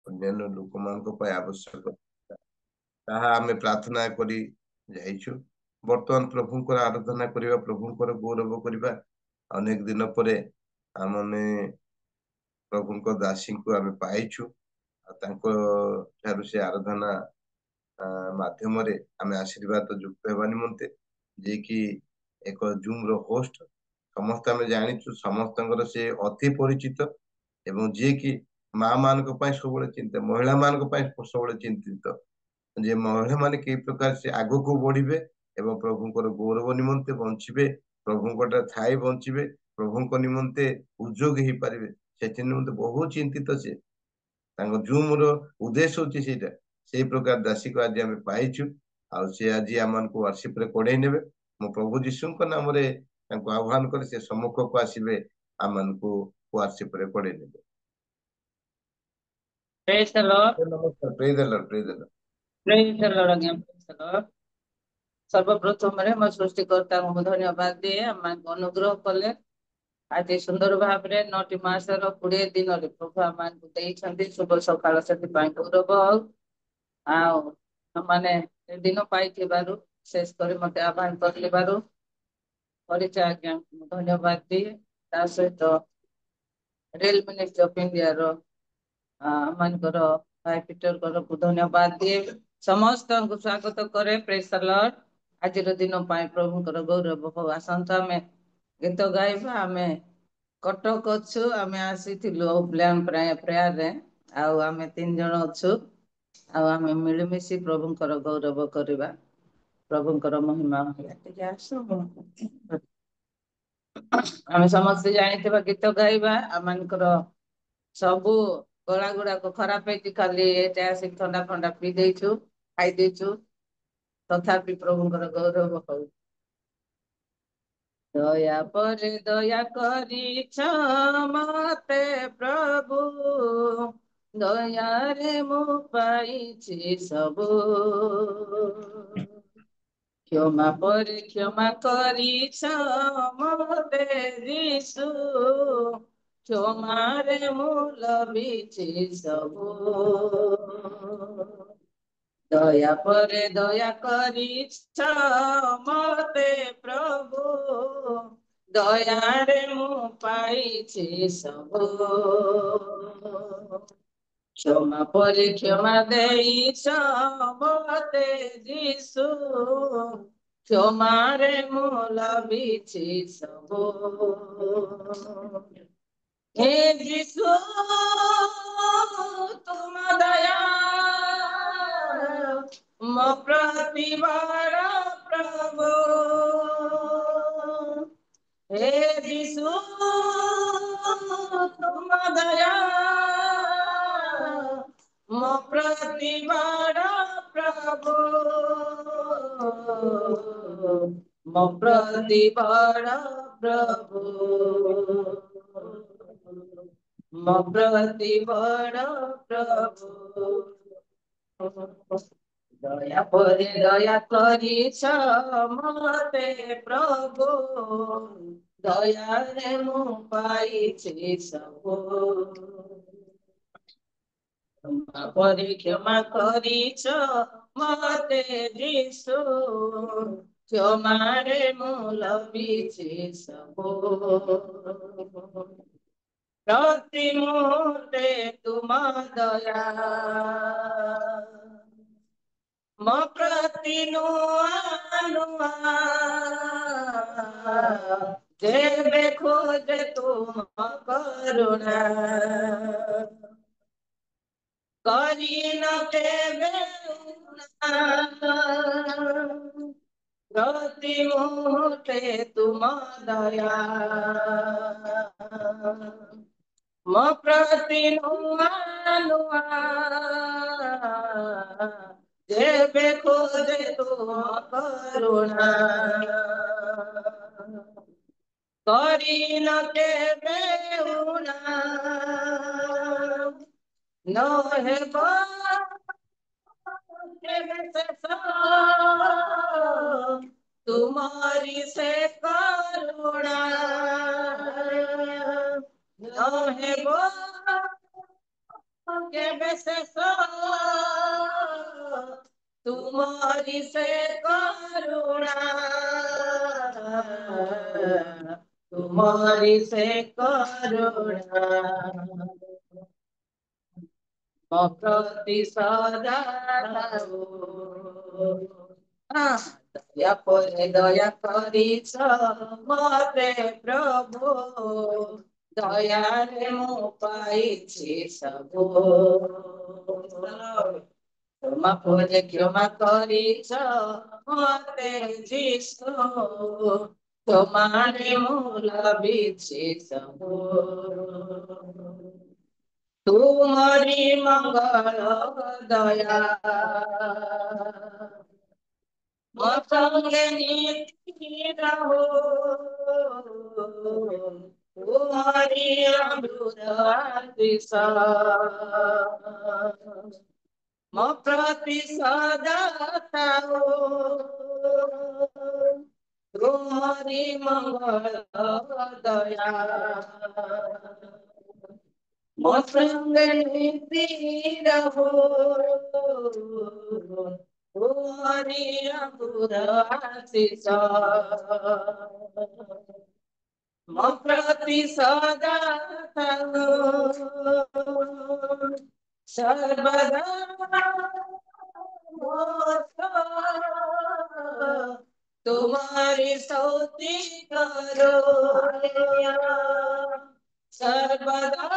अन्य लोक मान आवश्यक ताहा आमे प्रार्थना करी जाइछु। वर्तमान प्रभुंकर आराधना करिबा, प्रभुंकर गौरव करिबा। अनेक दिन परे आमने प्रभुंक दासी को आमे पाइछु। तांको ठारू से आराधना माध्यम आमे आशीर्वाद युक्त हेबा निमंते जे कि एक जूम रो होस्ट समस्त आमे जानिछु, समस्तंकर से अति परिचित एवं जे कि माँ मान सब चिंता, महिला मान सब चिंतित जे महिला माने कई प्रकार से आगो को बढ़िबे एवं प्रभुंकर गौरव निमंते बंचिबे, प्रभुंकर थाई बंचिबे, प्रभुंक निमंते उद्योग ही पारिबे से निमंते बहुत चिंतित से तांको जूम रो उद्देश्य होची सेटा से प्रकार दासी को आज आमे पाइछु। आ से आज आमन को वर्शिप रे कोडे नेबे। मो प्रभु यीशु को नाम रे तांको आह्वान करे से सम्मुख को आसीबे, आमन को वर्शिप रे कोडे नेबे। Praise the Lord. नमस्कार, praise the Lord, praise the Lord. Praise the Lord again. Praise the Lord. सर्वप्रथम मैं सृष्टिकर्ता को धन्यवाद दिए आम अनुग्रह कले आज सुंदर भाव में 9टी मासर 20 दिन प्रभु आम शुभ सकाल से गौरव आने दिन पाई शेष कर मत आह्वान कर परिचय आज्ञा धन्यवाद दिए सहित रेल मिनिस्ट्री ऑफ इंडिया रो मानकर भाई पीटर को धन्यवाद दिए समस्त को स्वागत करे। Praise the Lord. आज दिन प्रभुंकर गौरव हो आसत आम गीत गाइबा आम कटक अच्छु आम आसी प्लान प्रेयर रे आम 3 जन अच्छु आम मिलमिशी प्रभुंकर गौरव करवा प्रभुंकर महिमा आम समस्त जानी गीत गाइबा आम सबू गला गुड़ाक खराब है खाली ठंडा फंडा पी देचु खाई देचु तथापि प्रभुंकर गौरव हो। दया पर दया करिछ मते प्रभु दया रे मु पाइछि सबु क्षमा पर क्षमा करिछ मते यीशु क्षमारे मूल बीची सबू दया पर दया करिछ मते प्रभु दया रे मु पाइछि सबू क्षमा पर क्षमा देइछ मते यीशु क्षमारे मूल बीची सबू हे यीशु तुम दया मो प्रति बड़ा प्रभु हे यीशु तुम दया मो प्रति बड़ा प्रभु मो प्रति बड़ा प्रभु मो प्रति बड़ा प्रभु दया पर दया करिछ मते प्रभु दया रे मु पाइछि सबु क्षमा पर क्षमा करिछ मते यीशु क्षमारे मूल बीछि सबु प्रति मुहूर्ते तुम दया मो प्रति नुआ नुआ जेबे खोजे तुम करुणा करी न केबे प्रति मुहूर्ते तुम दया मो प्रति नुआ नुआ जेबे खोजे तुम करुणा करी न केबे न हे तुम्हारी से करुणा न है केबे शेष तुम्हारी से करुणा तुम्हारी से करुणा प्रति सदा दया करिछ मते प्रभु दयारे मु पाइछि सबु क्षमा करे क्षमा करिछ मते जिसु তোমারে মূল বিছে सबु तुम्हारी मंगल दया संगे नीति रहो तुम्हारी अमृत आशीष प्रति सदा थाओ तुम्हारी मंगल दया रहो तुम्हारी अमृत आशीष प्रति सदा सर्वदा तुम्हारी स्तुति करो सर्वदा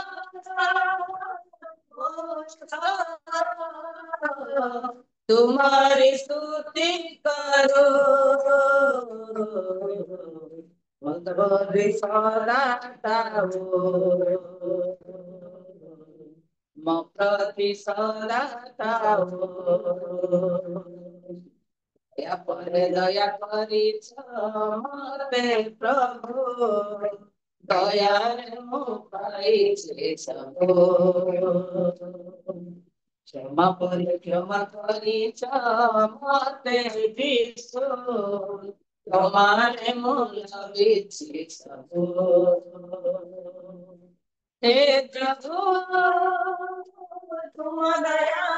तुम्हारी स्तुति करो मधुर सदा प्रति सदा दया करिछ मते प्रभु दयारे मु पाइछि सबु क्षमा करिछ मते जिसु तुम्हारे मूल बिछि सबु हे प्रभु तुम दया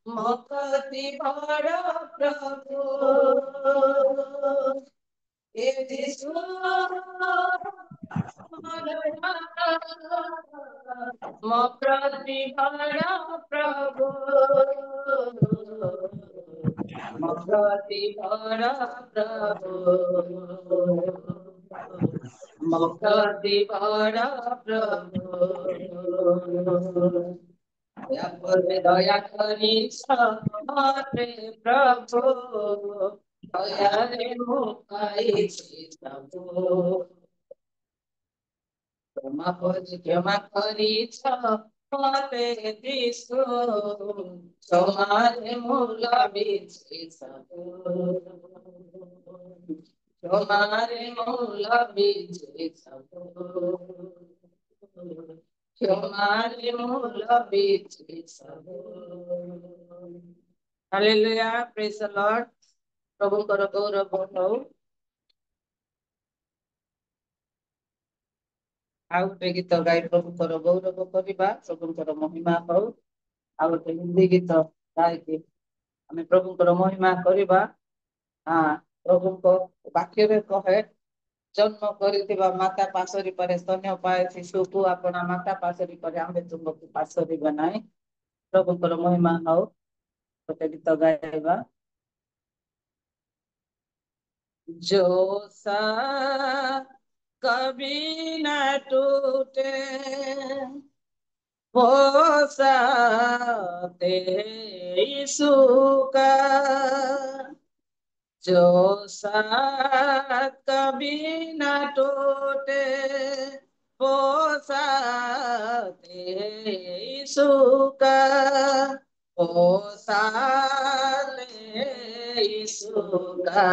मकति बड़ प्रभु हे जिसु म प्रति बड़ प्रभु म प्रति बड़ प्रभु मुक्ति बड़ प्रभु दया करिछ मते प्रभु दयारे मु पाइछि सबु क्षमा करिछ मते जिसु तुम्हारे मूल बिछि सबु तुम्हारे मूल बिछि सबु तुम्हारे मूल बिछि सबु हालेलुया प्रेज द लॉर्ड प्रभु कर गौरव हो आउ गोटे गीत गाई प्रभु कर गौरव करवा प्रभुଙ୍କର महिमा हो आउ गोटे हिंदी गीत गायकी आम प्रभुଙ୍କର महिमा करवा हाँ प्रभु वाक्य कहे जन्म कर माता पाशरी पर स्तन्य पाए शिशु को अपना माता पाशरी पर आमे तुमको पाशरी बनाए प्रभुଙ୍କର महिमा हो गोटे गीत गायबा जो सा कभी न टूटे वो साथ यीशु का जो साथ कभी न टूटे वो साथ यीशु का वो साथ यीशु का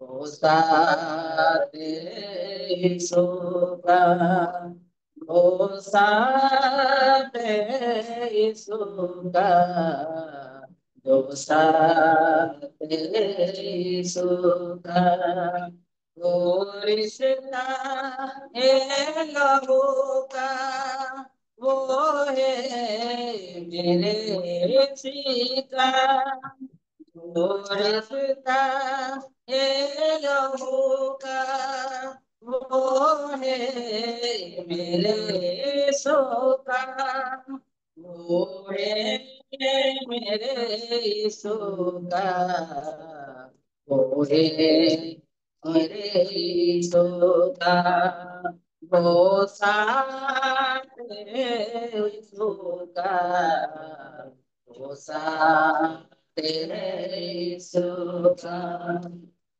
वो साथ यीशु का वो साथ यीशु का वो साथ यीशु का वो रिश्ता है लहू का, वो है मेरे सीका। वो रिश्ता है लहू का, वो है मेरे सोका। वो है मेरे सोका, वो है मेरे सोका। वो साथ है सोका, वो साथ तेरे सोका।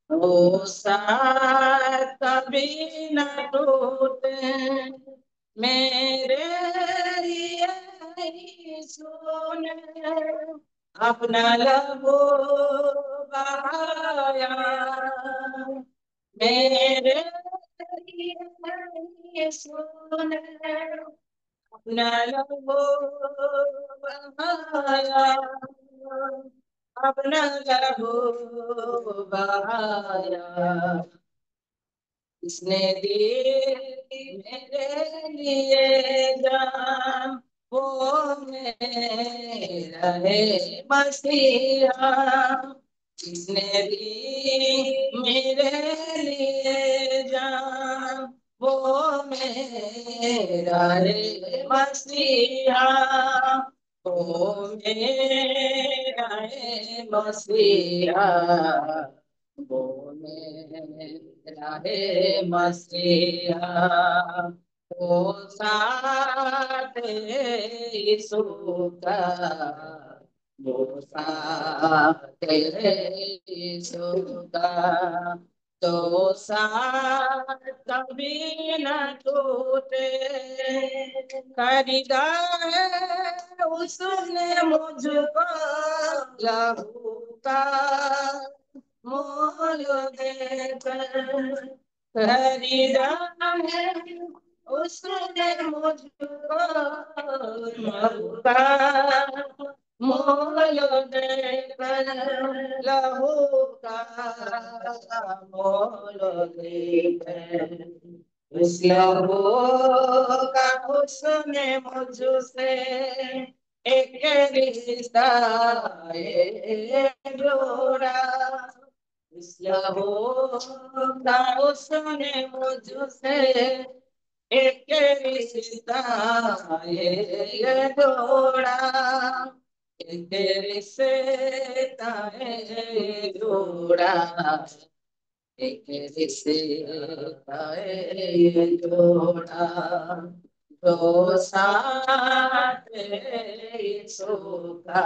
वो साथ कभी न टूटे, मेरे लिए ही सुने। अपना लहू बहाया, मेरे लिए सुने। अपना लहू बहाया, अपना लहू बहाया। इसने दी मेरे लिए जान, वो मेरा है मसीहा। जिसने दी मेरे लिए जान, वो मेरा है मसीहा। वो मेरा है मसीहा, वो मेरा है मसीहा। वो साथ यीशु का, वो साथ यीशु का। तो साथ कभी न टूटे, खरीदा है उसने मुझको लहू का मोल देकर। खरीदा है उसने मुझको लहू का मोल देकर। लहू का मोल देकर, उस लहू का उसने मुझसे एक रिश्ता जोड़ा। इस लहू का उसने मुझसे एक रिश्ता ये जोड़ा। एक रिश्ता ये जोड़ा, एक रिश्ता ये जोड़ा। दो साथ यीशु का,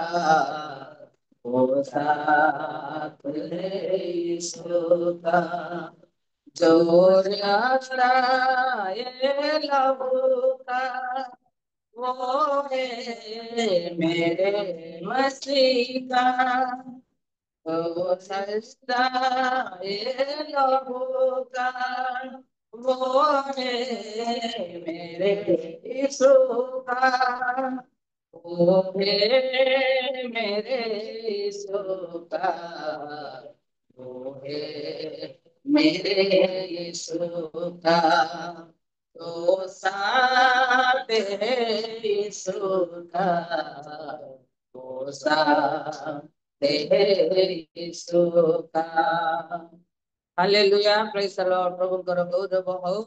वो साथ यीशु का। जो रास्ता ये लहू का, वो है मेरे मसीह का। वो सस्ता ये लहू का, वो है मेरे यीशु का। वो है मेरे यीशु का, वो है मेरे यीशु का। तो साथ है यीशु का, वो साथ है यीशु का। Hallelujah, praise the lord. प्रभुଙ୍କର ଗୌରବ ହଉ।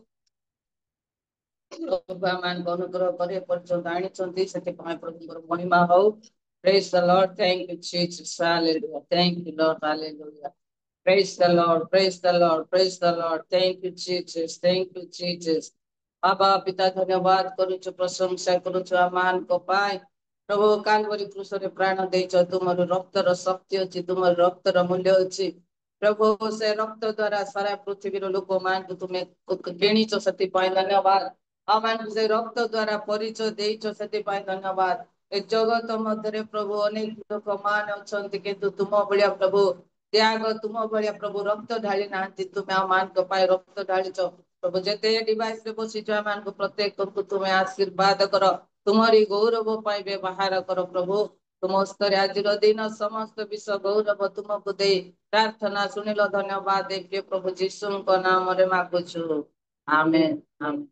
ପ୍ରଭୁ ଆମମାନଙ୍କୁ ଅନୁଗ୍ରହ କରି ଏପର୍ଯ୍ୟନ୍ତ ଆଣିଛନ୍ତି, ସେଥିପାଇଁ ପ୍ରଭୁଙ୍କର ମହିମା ହଉ। Praise the Lord. Thank you, Jesus. Hallelujah. Thank you, Lord. Hallelujah. Praise the Lord. Praise the Lord. Praise the Lord. Thank you, Jesus. Thank you, Jesus. बाबा पिता धन्यवाद करुछु, प्रशंसा करुछु ଆମମାନଙ୍କ ପାଇଁ। ପ୍ରଭୁ କାଲବରୀ କୃଷରେ ପ୍ରାଣ ଦେଇଛ, ତୁମର ରକ୍ତର ଶକ୍ତି ଅଛି, ତୁମର ରକ୍ତର ମୂଲ୍ୟ ଅଛି। ପ୍ରଭୁ ସେ ରକ୍ତ ଦ୍ୱାରା ସାରା ପୃଥିବୀର ଲୋକମାନଙ୍କୁ ତୁମେ କିଣିଛ, ସେଥିପାଇଁ ଧନ୍ୟବାଦ। ଆମମାନଙ୍କୁ ସେ ରକ୍ତ ଦ୍ୱାରା ପରିଚୟ ଦେଇଛ, ସେଥିପାଇଁ ଧନ୍ୟବାଦ। ଏ ଜଗତ ମଧ୍ୟରେ ପ୍ରଭୁ ଅନେକ ଲୋକମାନେ ଅଛନ୍ତି, କିନ୍ତୁ ତୁମ ଭଳିଆ ପ୍ରଭୁ ତ୍ୟାଗ, ତୁମ ଭଳିଆ ପ୍ରଭୁ ରକ୍ତ ଢାଳି ନାହାନ୍ତି। ତୁମେ ଆମମାନଙ୍କ ପାଇଁ ରକ୍ତ ଢାଳିଛ। ପ୍ରଭୁ ଯେତେ ଡିଭାଇସ ରେ ବସିଛ, ଆମମାନଙ୍କୁ ପ୍ରତ୍ୟେକଙ୍କୁ ତୁମେ ଆଶୀର୍ବାଦ କର, ତୁମରି ଗୌରବ ପାଇଁ ବ୍ୟବହାର କର ପ୍ରଭୁ। तुम हस्ତରେ ଆଜିର ଦିନ ସମସ୍ତ ବିଷୟ ଗୌରବ ତୁମକୁ ଦେଇ ପ୍ରାର୍ଥନା ଶୁଣିଲ ଧନ୍ୟବାଦ ଦେଇ ପ୍ରିୟ ପ୍ରଭୁ ଯୀଶୁଙ୍କ ନାମରେ ମାଗୁଛୁ amen amen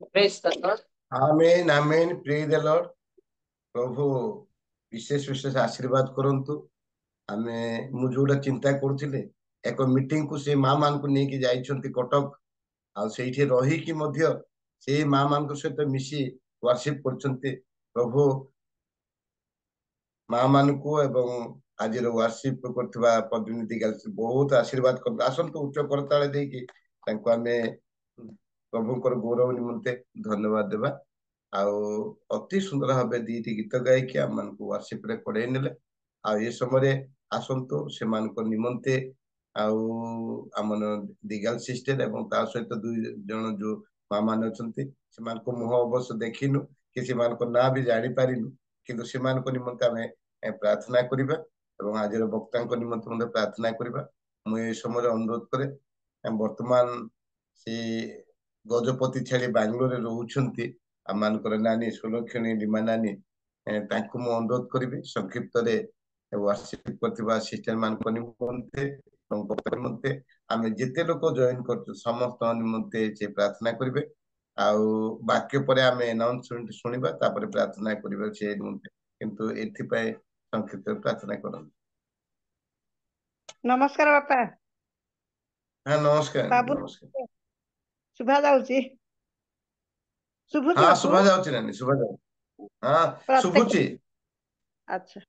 praise the lord amen amen praise the lord प्रभु विशेष विशेष आशीर्वाद करंतु आमे मु जोडा चिंता करथिले एक मीटिंग को से मां मान को नेकी जाइछंती कटक आ सेठी रही कि मध्य से मां मान को सहित मिसी वर्शिप करछंती प्रभु मां मान को एवं आज वर्शिप करथिबा प्रतिनिधि गल बहुत आशीर्वाद कर आसंत उच्च करताळे देकी तांको आमे प्रभु कर गौरव निमंते धन्यवाद देबा आउ अति सुंदर भावे दीटी गीत गायकी आम मान को वर्शिप रे पढ़े नेले आ ये समय आसंतो से मान को निमंते आउ आमन दिगल सिस्टर एवं ता सहित दुई जन जो मां मान अछंती से मान को मुह अवश्य देखिनु कि से मान को ना भी जानि पारिनु किंतु से मान को निमंते हमें प्रार्थना करिबा एवं आजर वक्ता को निमंते मते प्रार्थना करिबा मु ए समय अनुरोध करे वर्तमान से गजपति छाड़ी बांग्लोर रोचंती आम मानकर नानी सुलक्षणी रीमा नानी तांको मु अनुरोध करी संक्षिप्त वर्शिप करथिबा सिस्टर मान को निमंते एवं वक्ता निमंते आमे जेते लोक जॉइन करछु समस्त निमंते से प्रार्थना करिवे आउ वाक्य परे आमे अनाउंसमेंट सुनिबा तापरे प्रार्थना करिवे से निमंते किंतु एथि पय संक्षिप्त प्रार्थना करन नमस्कार बापा हां नमस्कार बाबू नमस्कार शुभा जाउची शुभुची हां बापू सुभा जाउची नानी सुभा जाउ हां प्रत्येक शुभुची अच्छा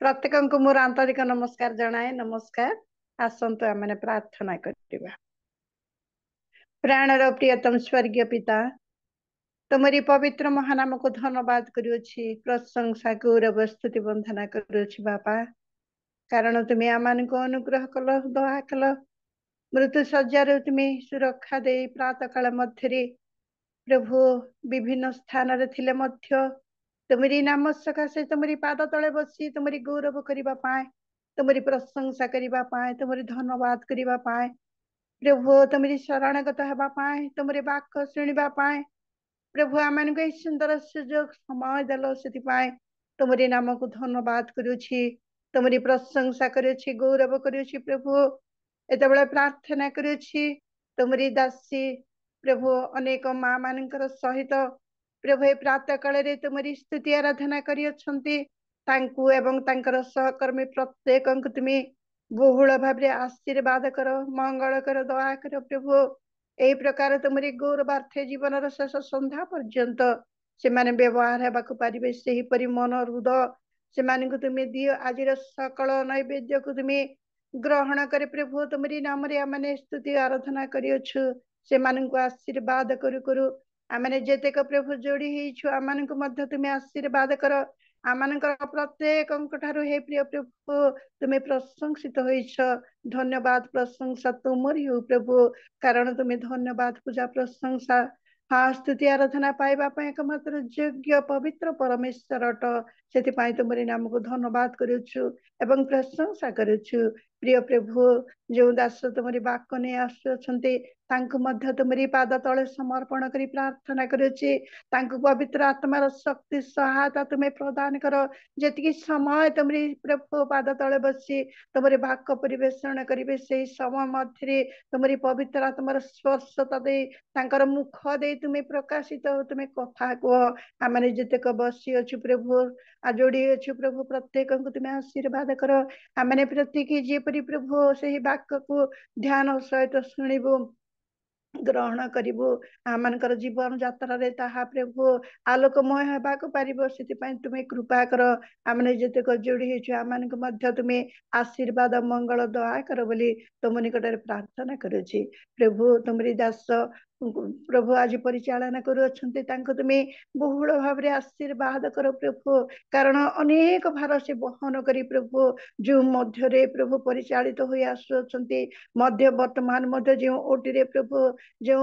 प्रत्येकଙ୍କୁ ମୋର ଆନ୍ତରିକ ନମସ୍କାର ଜଣାଏ ନମସ୍କାର ଆସନ୍ତୁ ଆମେ ପ୍ରାର୍ଥନା କରିବା ପ୍ରାଣର ପ୍ରିୟତମ ସ୍वर्ଗୀୟ ପିତା ତମରି ପବିତ୍ର ମହାନାମକୁ ଧନ୍ୟବାଦ କରୁଅଛି ପ୍ରଶଂସା ଗୌରବ ସ୍ତୁତି ବନ୍ଦନା କରୁଅଛି ବାପା କାରଣ ତୁମେ ଆମମାନଙ୍କୁ ଅନୁଗ୍ରହ କଲ ଦୟା କଲ ମୃତ୍ୟୁ ଶଯ୍ୟାରୁ ତୁମେ ସୁରକ୍ଷା ଦେଇ ପ୍ରାତଃକାଳ ମଧ୍ୟରେ ପ୍ରଭୁ ବିଭିନ୍ନ ସ୍ଥାନରେ ଥିଲେ ମଧ୍ୟ तुमरी नाम सकाशे तुमरी पाद तले बसी तुमरी गौरव करिबा पाए तुमरी प्रशंसा करिबा पाए तुमरी धन्यवाद करिबा पाए प्रभु तुमरी शरणगत हेबा पाए तुमरी वाक्य शुणिबा पाए प्रभु आमन को सुंदर सुजोग समय देलो सेति पाए तुमरी नाम को धन्यवाद करूछि तुमरी प्रशंसा करूछि गौरव करूछि प्रभु एतबेले प्रार्थना करूछि तुमरी दासी प्रभु अनेक मां मानकर सहित प्रभु ए प्रातः काल रे तुमरी स्तुति आराधना करी अछंती तांकु एवं तांकर सहकर्मी प्रत्येक तुम बहुल भाव आशीर्वाद कर मंगल कर दया कर प्रभु एही प्रकार तुमरी गौरवार्थे जीवन शेष संध्या पर्यंत से माने व्यवहार हेबाकु पारिबे सेही परि मन हृदय से माने को तुम दियो आज सकल नैवेद्य को तुम ग्रहण करे प्रभु तुमरी नाम रे आमने स्तुति आराधना करियछु से माने को आशीर्वाद करू करू आमने जेतेक प्रभु जोड़ी हेछु आमनको मध्य तुमे आशीर्वाद कर आमनकर प्रत्येक ठारू हे प्रिय प्रभु तुमे प्रशंसित होइछ धन्यवाद प्रशंसा तुमरी हो प्रभु कारण तुमे धन्यवाद पूजा प्रशंसा हाँ स्तुति आराधना पाइबा एकमात्र योग्य पवित्र परमेश्वर अट से तुमरी नाम को धन्यवाद करुछु एवं प्रशंसा करुछु प्रिय प्रभु जो दास तुमरी वाक्य नहीं आसुछंती तुमरी पाद तले समर्पण करी प्रार्थना करुछि तांको पवित्र आत्मार शक्ति सहायता तुम्हें प्रदान कर जेतिकी समय तुमरी प्रभु पाद तले बसी तुमरी वाक्य परिवेषण करिवे से समय मध्य तुमरी पवित्र आत्मार स्पर्शता दे तांकर मुख दे तुम्हें प्रकाशित हो तुम्हें कथा कह आम जितेक बसी अच्छु प्रभु आ जोड़ी अच्छु प्रभु प्रत्येक को तुम्हें आशीर्वाद कर आम प्रत्येक जेपरी प्रभु से वाक्य को ध्यान सहित शुणु ग्रहण करिबो आमनकर जीवन यात्रा रे ताहा प्रभु आलोकमय हेबाक पारिबो सेति तुमे कृपा कर आमने जेतेक जोड़ी हेछु आमनक मध्य तुमे आशीर्वाद मंगल दया कर बोली तुम निकट प्रार्थना करुछि प्रभु तुमरी दास प्रभु आज परिचालन करुछन्ते तांको तुमे बहुल भाव रे आशीर्वाद कर प्रभु कारण अनेक भार से बहन करी प्रभु जो मध्य रे प्रभु परिचालित होई आसुछन्ते मध्य वर्तमान मध्य जो ओटी रे प्रभु जो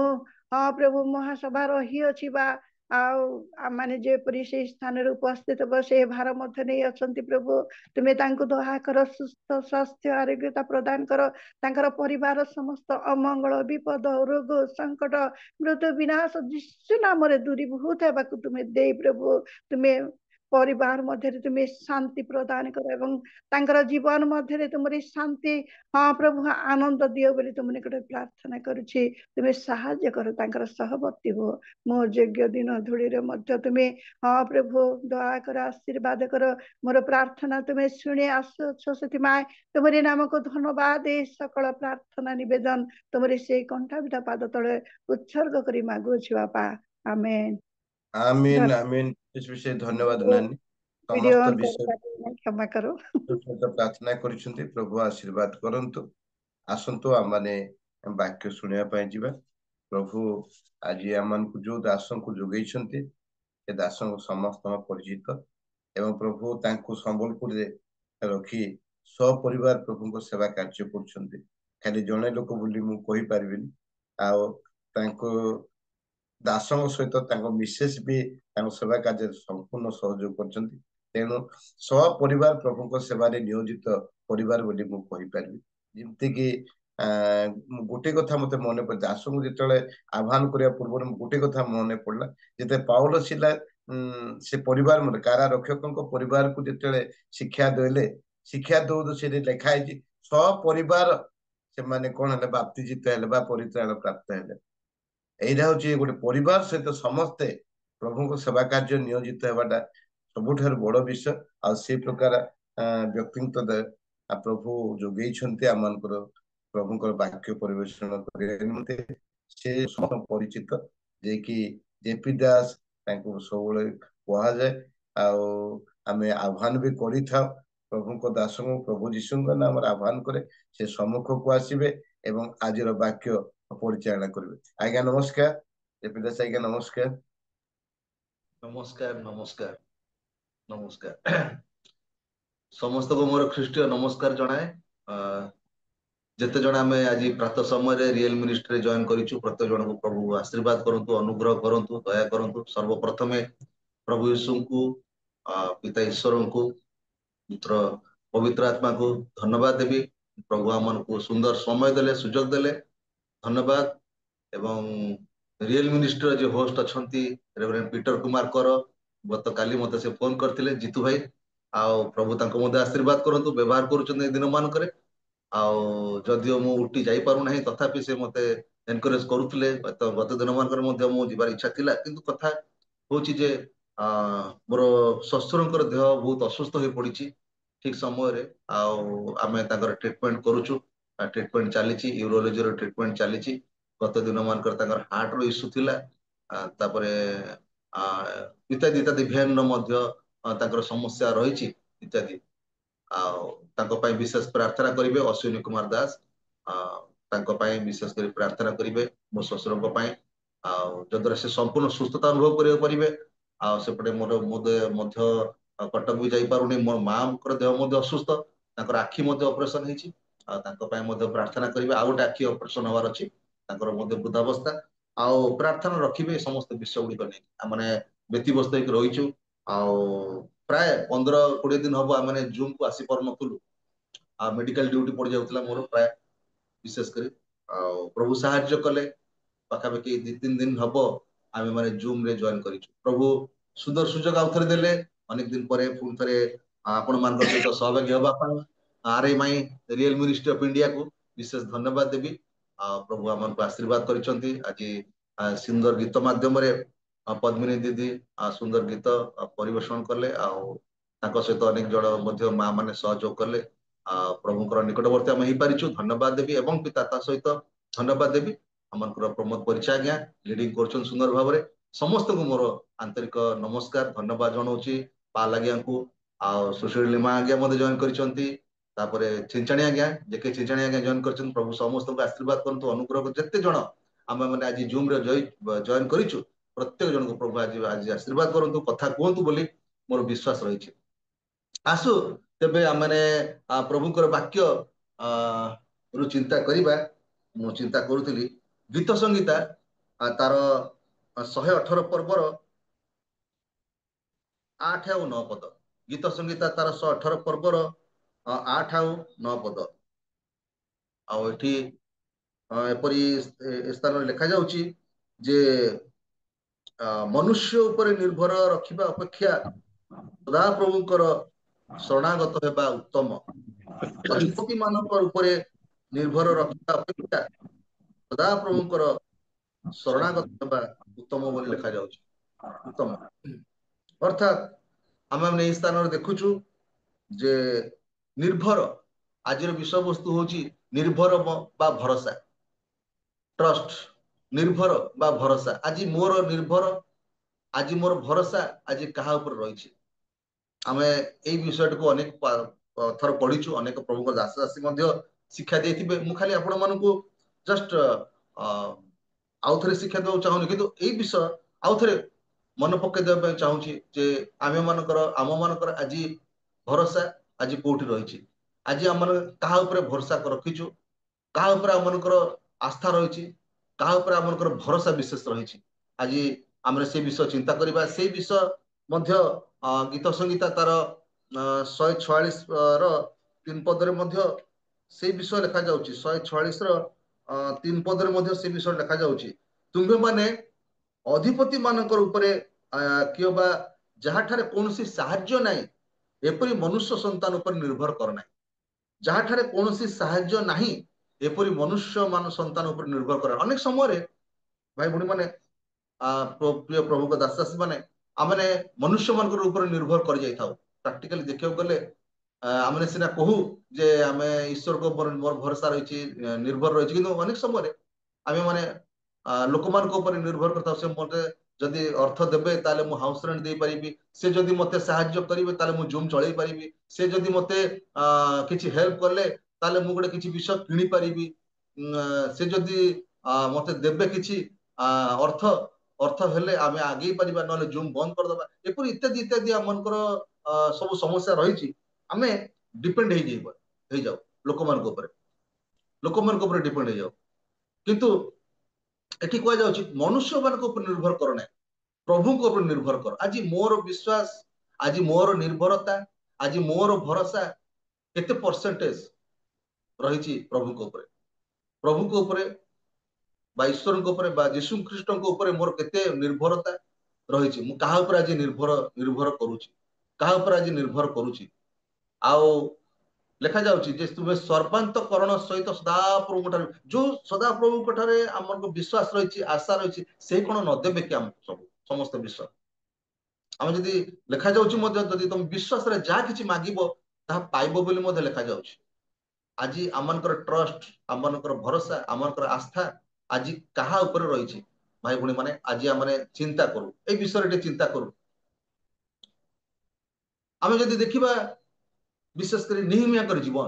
हाँ प्रभु महासभा रही अछि बा माने जेपरी से स्थान उपस्थित से भार मध्य नहीं अछंती प्रभु तुमे तांको दया कर सुस्थ स्वास्थ्य आरोग्यता प्रदान कर तांकर परिवार समस्त अमंगल विपद रोग संकट मृत्यु विनाश यीशु नाम रे दूरीभूत हेबाकु तुमे दे प्रभु तुमे परिवार मध्य तुम शांति प्रदान कर एवं तांकर जीवन मध्य तुम शांति हाँ प्रभु आनंद दियो बोली तुम निकट प्रार्थना करुछि तुम साहाय्य कर तांकर सहवर्ती हो मो यज्ञ दिन धूली रे मध्य तुम्हें हाँ प्रभु दया कर आशीर्वाद कर मोर प्रार्थना तुम्हें शुणी आसुछ से तुमरी नाम को धन्यवाद ए सकल प्रार्थना निवेदन तुमरी से कंठाविदा पाद तले उत्सर्ग करी मागुछि बापा आमेन आमीन आमीन विशेष धन्यवाद नानी वीडियो समस्त ऑन विषय कर क्षमा करो सहित प्रार्थना करिसेंती प्रभु आशीर्वाद करंतु आसंतु आमाने वाक्य सुनिया पाई जिबा प्रभु आज आमान को जो दासन को जोगैछंती ए दासन को समस्त परिचित एवं प्रभु तांको संबलपुर रे रखी सपरिवार प्रभु को सेवा कार्य करछंती खाली जने लोक बोली मु कहि पारबिनी आ तांको दासଙ୍କ ସହିତ ତାଙ୍କ ମିସେସ୍ ବି ତାଙ୍କ ସେବା କାର୍ଯ୍ୟରେ ସମ୍ପୂର୍ଣ୍ଣ ସହଯୋଗ କରିଛନ୍ତି ତେଣୁ ସପରିବାର ପ୍ରଭୁଙ୍କ ସେବାରେ ନିୟୋଜିତ ପରିବାର ବୋଲି ମୁଁ କହିପାରିବି ଯେମିତିକି ଗୋଟେ କଥା ମତେ ମନେ ପଡେ ଦାସଙ୍କୁ ଯେତେବେଳେ ଆହ୍ୱାନ କରିବା ପୂର୍ବରୁ ଗୋଟେ କଥା ମନେ ପଡିଲା ଯେତେ ପାଉଲ ସିଲା ସେ ପରିବାର ମାନେ କାରାରକ୍ଷକଙ୍କ ପରିବାରକୁ ଯେତେବେଳେ ଶିକ୍ଷା ଦେଲେ ଶିକ୍ଷା ଦଉ ସେଠି ଲେଖା ହେଇଛି ସପରିବାର ସେମାନେ କଣ ହେଲେ ବାପ୍ତିଜିତ ହେଲେ ବା ପରିତ୍ରାଣ ପ୍ରାପ୍ତ ହେଲେ এইটা হচ্ছে ଗୋଟେ ପରିବାର ସହିତ ସମସ୍ତେ ପ୍ରଭୁଙ୍କ ସେବା କାର୍ଯ୍ୟ ନିୟୋଜିତ ହେବାଟା ସବୁଠାରୁ ବଡ ବିଷୟ ଆଉ ସେଇ ପ୍ରକାର ବ୍ୟକ୍ତିତ୍ୱ ପ୍ରଭୁ ଯୋଗେଇଛନ୍ତି ଆମମାନଙ୍କର ପ୍ରଭୁଙ୍କର ବାକ୍ୟ ପରିବେଷଣ କରିବା ନିମନ୍ତେ ସେ ପରିଚିତ ଯେ କି ଜେପି ଦାସ ତାଙ୍କୁ ସବୁବେଳେ କୁହାଯାଏ ଆଉ ଆମେ ଆହ୍ୱାନ ବି କରିଥାଉ ପ୍ରଭୁଙ୍କ ଦାସଙ୍କୁ ପ୍ରଭୁ ଯୀଶୁଙ୍କ ନାମରେ ଆହ୍ୱାନ करे ସେ ସମ୍ମୁଖକୁ ଆସିବେ ଏବଂ ଆଜିର ବାକ୍ୟ ପରିଚାଳନା କରିବେ आज्ञा नमस्कार जपी दास आज्ञा नमस्कार नमस्कार नमस्कार नमस्कार समस्त को मोर ख्रीष्टीय नमस्कार जनाए जेते जण आमे आज प्रातः समय रियल मिनिस्ट्री जॉइन करिछु प्रत्येक जण को प्रभु आशीर्वाद करंतु अनुग्रह करंतु दया करंतु सर्वप्रथमे प्रभु यीशु को पिता ईश्वर को पुत्र पवित्र आत्मा को धन्यवाद देवी प्रभु आमन को सुंदर समय देले सुजोग देले धन्यवाद एवं रियल मिनिस्टर जो होस्ट अच्छी रेवरेंड पीटर कुमार कर गत काली मत से फोन करते जीतू भाई आउ प्रभु तांको मध्य आशीर्वाद करंतु व्यवहार करुछन दिन मान करे आउ जदियो मु उठी जाई पारु नाही तथापि से मते एनकरेज करूतले गत दिन मान करे मध्य मु जिबार इच्छा थिला किंतु कथा होची जे मोर शस्त्रंकर देह बहुत असुस्थ होई पड़िची ठीक समय रे आउ आमे तांकर ट्रीटमेंट करूछु ट्रीटमेंट चलीची यूरोलॉजी रो ट्रीटमेंट चलीची गत दिन मानकर तांकर हार्ट रो इश्यू थिला तापरे इत्यादि इत्यादि भेन मध्य तांकर समस्या रहिची इत्यादि तांको पाई विशेष प्रार्थना करिवे अश्विनी कुमार दास तांको पाई विशेष करी प्रार्थना करिवे मो ससुरको पाई जदर से संपूर्ण सुस्थता अनुभव करियो परिवे सेपटे मोर मध्य कटक भी जाई पारुनी मोर मां देह मध्य असुस्थ तांकर आखि मध्य ऑपरेशन हेची तांको पाई मध्य प्रार्थना करिवे आ गोटे आखि ऑपरेशन हवार अछि तांकर मध्य वृद्धावस्था आउ प्रार्थना रखिबे समस्त विषय गुडी करने माने व्यतिव्यस्त होइक रहिछु आउ प्राय 15-20 दिन हबो माने जूम को आसी पर नथुलु मेडिकल ड्यूटी पड़ जाउतला मोर प्राय विशेष करी प्रभु सहाय्य कले पाखापाखि 2-3 दिन हबो आमे माने जूम रे जॉइन करिछु प्रभु सुंदर सुजोग आउथरे देले अनेक दिन परे पुन थरे आपण मानकर सहित सहभागी हबा पा RMI real ministry of India को विशेष धन्यवाद देबी प्रभु आमन को आशीर्वाद करिसंती आज सुंदर गीत माध्यम रे पद्मिनी दीदी सुंदर गीत परिवेषण कले ताको सहित अनेक जण मध्य मां माने सहयोग कले प्रभुकर निकटवर्ती आम पारिछु धन्यवाद देवी एवं पिता ता सहित धन्यवाद देवी आमनकर प्रमोद परिचय आज्ञा लीडिंग करछन सुंदर भाव रे समस्त को मोर आंतरिक नमस्कार धन्यवाद जनाउछि पाल आज्ञा को सुशील लिमा आज्ञा मध्य जॉइन करिसंती तापरे छिंचाणी आज्ञा जेके छिंचाणी आज्ञा जॉइन करछन प्रभु समस्त को आशीर्वाद करंतु अनुग्रह जत्ते जण आम माने आज जूम रे जॉइन करिछु प्रत्येक जन को प्रभु आज आशीर्वाद करंतु कथा कहंतु बोली मोर विश्वास रहिछि आसु तेबे आमने प्रभुकर वाक्य रु चिंता करिबा मु चिंता करूथली गीत संगीता तार 118 पर्वर 8 और 9 पद गीत संगीता तार 118 पर्वर 8 और 9 पद आठी एपरी स्थान लिखा जाउची जे मनुष्य ऊपर निर्भर रखिबा अपेक्षा ସଦାପ୍ରଭୁଙ୍କର ଶରଣାଗତ ହେବା ଉତ୍ତମ। ଅଧିପତି ମାନଙ୍କ ଉପରେ ନିର୍ଭର ରଖିବା ଅପେକ୍ଷା ସଦାପ୍ରଭୁଙ୍କର ଶରଣାଗତ ହେବା ଉତ୍ତମ ବୋଲି ଲେଖାଯାଉଛି। ଉତ୍ତମ ଅର୍ଥାତ୍ ଆମେ ଏହି ସ୍ଥାନରେ ଦେଖୁଛୁ ଯେ ନିର୍ଭର, ଆଜିର ବିଷୟବସ୍ତୁ ହଉଛି ନିର୍ଭର ବା ଭରସା, ଟ୍ରଷ୍ଟ, ନିର୍ଭର ବା ଭରସା। ଆଜି ମୋର ନିର୍ଭର, ଆଜି ମୋର ଭରସା ଆଜି କାହା ଉପରେ ରହିଛି? ଆମେ ଏଇ ବିଷୟଟିକୁ ଅନେକ ଥର ପଢିଛୁ, ଅନେକ ପ୍ରଭୁଙ୍କ ଦାସଦାସୀ ମଧ୍ୟ ଶିକ୍ଷା ଦେଇଥିବେ। ମୁଁ ଖାଲି ଆପଣ ମାନଙ୍କୁ ଜଷ୍ଟ ଆଉଥରେ ଶିକ୍ଷା ଦେବାକୁ ଚାହୁଁନି, କିନ୍ତୁ ଏଇ ବିଷୟ ଆଉଥରେ ମନେ ପକେଇ ଦେବା ପାଇଁ ଚାହୁଁଛି ଯେ ଆମ ମାନଙ୍କର ଆଜି ଭରସା ଆଜି କୋଉଠି ରହିଛି? ଆଜି ଆମ କାହା ଉପରେ ଭରସା ରଖିଛୁ? କାହା ଉପରେ ଆମମାନଙ୍କର ଆସ୍ଥା ରହିଛି? କାହା ଉପରେ ଆମମାନଙ୍କର ଭରସା ବିଶେଷ ରହିଛି? ଆଜି ଆମେ ସେ ବିଷୟ ଚିନ୍ତା କରିବା। ସେଇ ବିଷୟ ମଧ୍ୟ ଗୀତ ସଂଗୀତା ତାର 146 ର 3 ପଦରେ ମଧ୍ୟ ସେଇ ବିଷୟ ଲେଖାଯାଉଛି। 146 ର 3 ପଦରେ ମଧ୍ୟ ସେ ବିଷୟ ଲେଖାଯାଉଛି, ତୁମ୍ଭେମାନେ ଅଧିପତି ମାନଙ୍କର ଉପରେ କିମ୍ବା ଯାହାଠାରେ କୌଣସି ସାହାଯ୍ୟ ନାହିଁ ଏପରି ମନୁଷ୍ୟ ସନ୍ତାନ ଉପରେ ନିର୍ଭର କର ନାହିଁ। ଯାହାଠାରେ କୌଣସି ସାହାଯ୍ୟ ନାହିଁ ଏପରି ମନୁଷ୍ୟ ସନ୍ତାନ ଉପରେ ନିର୍ଭର କର। ଅନେକ ସମୟରେ ଭାଇ ଭଉଣୀ ମାନେ, ପ୍ରିୟ ପ୍ରଭୁଙ୍କ ଦାସଦାସୀ ମାନେ, ଆମେ ମନୁଷ୍ୟ ମାନଙ୍କର ଉପରେ ନିର୍ଭର କରି ଯାଇଥାଉ। ପ୍ରାକ୍ଟିକାଲି ଦେଖିବାକୁ ଗଲେ ଆମେ ସିନା କହୁ ଯେ ଆମେ ଈଶ୍ୱରଙ୍କ ଉପରେ ମୋର ଭରସା ରହିଛି, ନିର୍ଭର ରହିଛି, କିନ୍ତୁ ଅନେକ ସମୟରେ ଆମେ ମାନେ ଲୋକମାନଙ୍କ ଉପରେ ନିର୍ଭର କରିଥାଉ। ସେ ମତେ ଯଦି ଅର୍ଥ ଦେବେ ତାହେଲେ ମୁଁ ହାଉସ ରେଣ୍ଟ ଦେଇପାରିବି, ସେ ଯଦି ମତେ ସାହାଯ୍ୟ କରିବେ ତାହେଲେ ମୁଁ ଜୁମ୍ ଚଳେଇ ପାରିବି, ସେ ଯଦି ମତେ କିଛି ହେଲ୍ପ କଲେ ତାହେଲେ ମୁଁ ଗୋଟେ କିଛି ବିଷୟ କିଣି ପାରିବି, ସେ ଯଦି ମତେ ଦେବେ କିଛି ଅର୍ଥ ହେଲେ ଆମେ ଆଗେଇ ପାରିବା, ନହେଲେ ଜୁମ୍ ବନ୍ଦ କରିଦବା। ଏପରି ଇତ୍ୟାଦି ଇତ୍ୟାଦି ଆମମାନଙ୍କର ସବୁ ସମସ୍ୟା ରହିଛି। ଆମେ ଡିପେଣ୍ଡ ହେଇଯାଉ ଲୋକମାନଙ୍କ ଉପରେ ଡିପେଣ୍ଡ ହେଇଯାଉ। କିନ୍ତୁ ଏଠି କୁହାଯାଉଛି ମନୁଷ୍ୟ ମାନଙ୍କ ଉପରେ ନିର୍ଭର କର ନାହିଁ, ପ୍ରଭୁଙ୍କ ଉପରେ ନିର୍ଭର କର। ଆଜି ମୋର ବିଶ୍ୱାସ, ଆଜି ମୋର ନିର୍ଭରତା, ଆଜି ମୋର ଭରସା କେତେ ପରସେଣ୍ଟେଜ ରହିଛି ପ୍ରଭୁଙ୍କ ଉପରେ ବା ଈଶ୍ୱରଙ୍କ ଉପରେ ବା ଯୀଶୁ ଖ୍ରୀଷ୍ଟଙ୍କ ଉପରେ ମୋର କେତେ ନିର୍ଭରତା ରହିଛି? ମୁଁ କାହା ଉପରେ ଆଜି ନିର୍ଭର କରୁଛି? କାହା ଉପରେ ଆଜି ନିର୍ଭର କରୁଛି? ଆଉ ଲେଖାଯାଉଛି ଯେ ତୁମେ ସର୍ବାନ୍ତକରଣ ସହିତ ସଦାପ୍ରଭୁଙ୍କ ଠାରେ, ଯୋଉ ସଦାପ୍ରଭୁଙ୍କ ଠାରେ ଆମର ବିଶ୍ୱାସ ରହିଛି, ଆଶା ରହିଛି, ସେ କଣ ନଦେବେ କି ଆମକୁ ସମସ୍ତ ବିଷୟ? ଆମେ ଯଦି ଲେଖାଯାଉଛି ମଧ୍ୟ ଯଦି ତମେ ବିଶ୍ୱାସରେ ଯାହା କିଛି ମାଗିବ ତାହା ପାଇବ ବୋଲି ମଧ୍ୟ ଲେଖାଯାଉଛି। ଆଜି ଆମମାନଙ୍କର ଟ୍ରଷ୍ଟ, ଆମମାନଙ୍କର ଭରସା, ଆମମାନଙ୍କର ଆସ୍ଥା ଆଜି କାହା ଉପରେ ରହିଛି? ଭାଇ ଭଉଣୀ ମାନେ, ଆଜି ଆମେ ଚିନ୍ତା କରୁ, ଏଇ ବିଷୟରେ ଟିକେ ଚିନ୍ତା କରୁ। ଆମେ ଯଦି ଦେଖିବା ବିଶେଷ କରି ନେହେମିୟାଙ୍କର ଜୀବନ,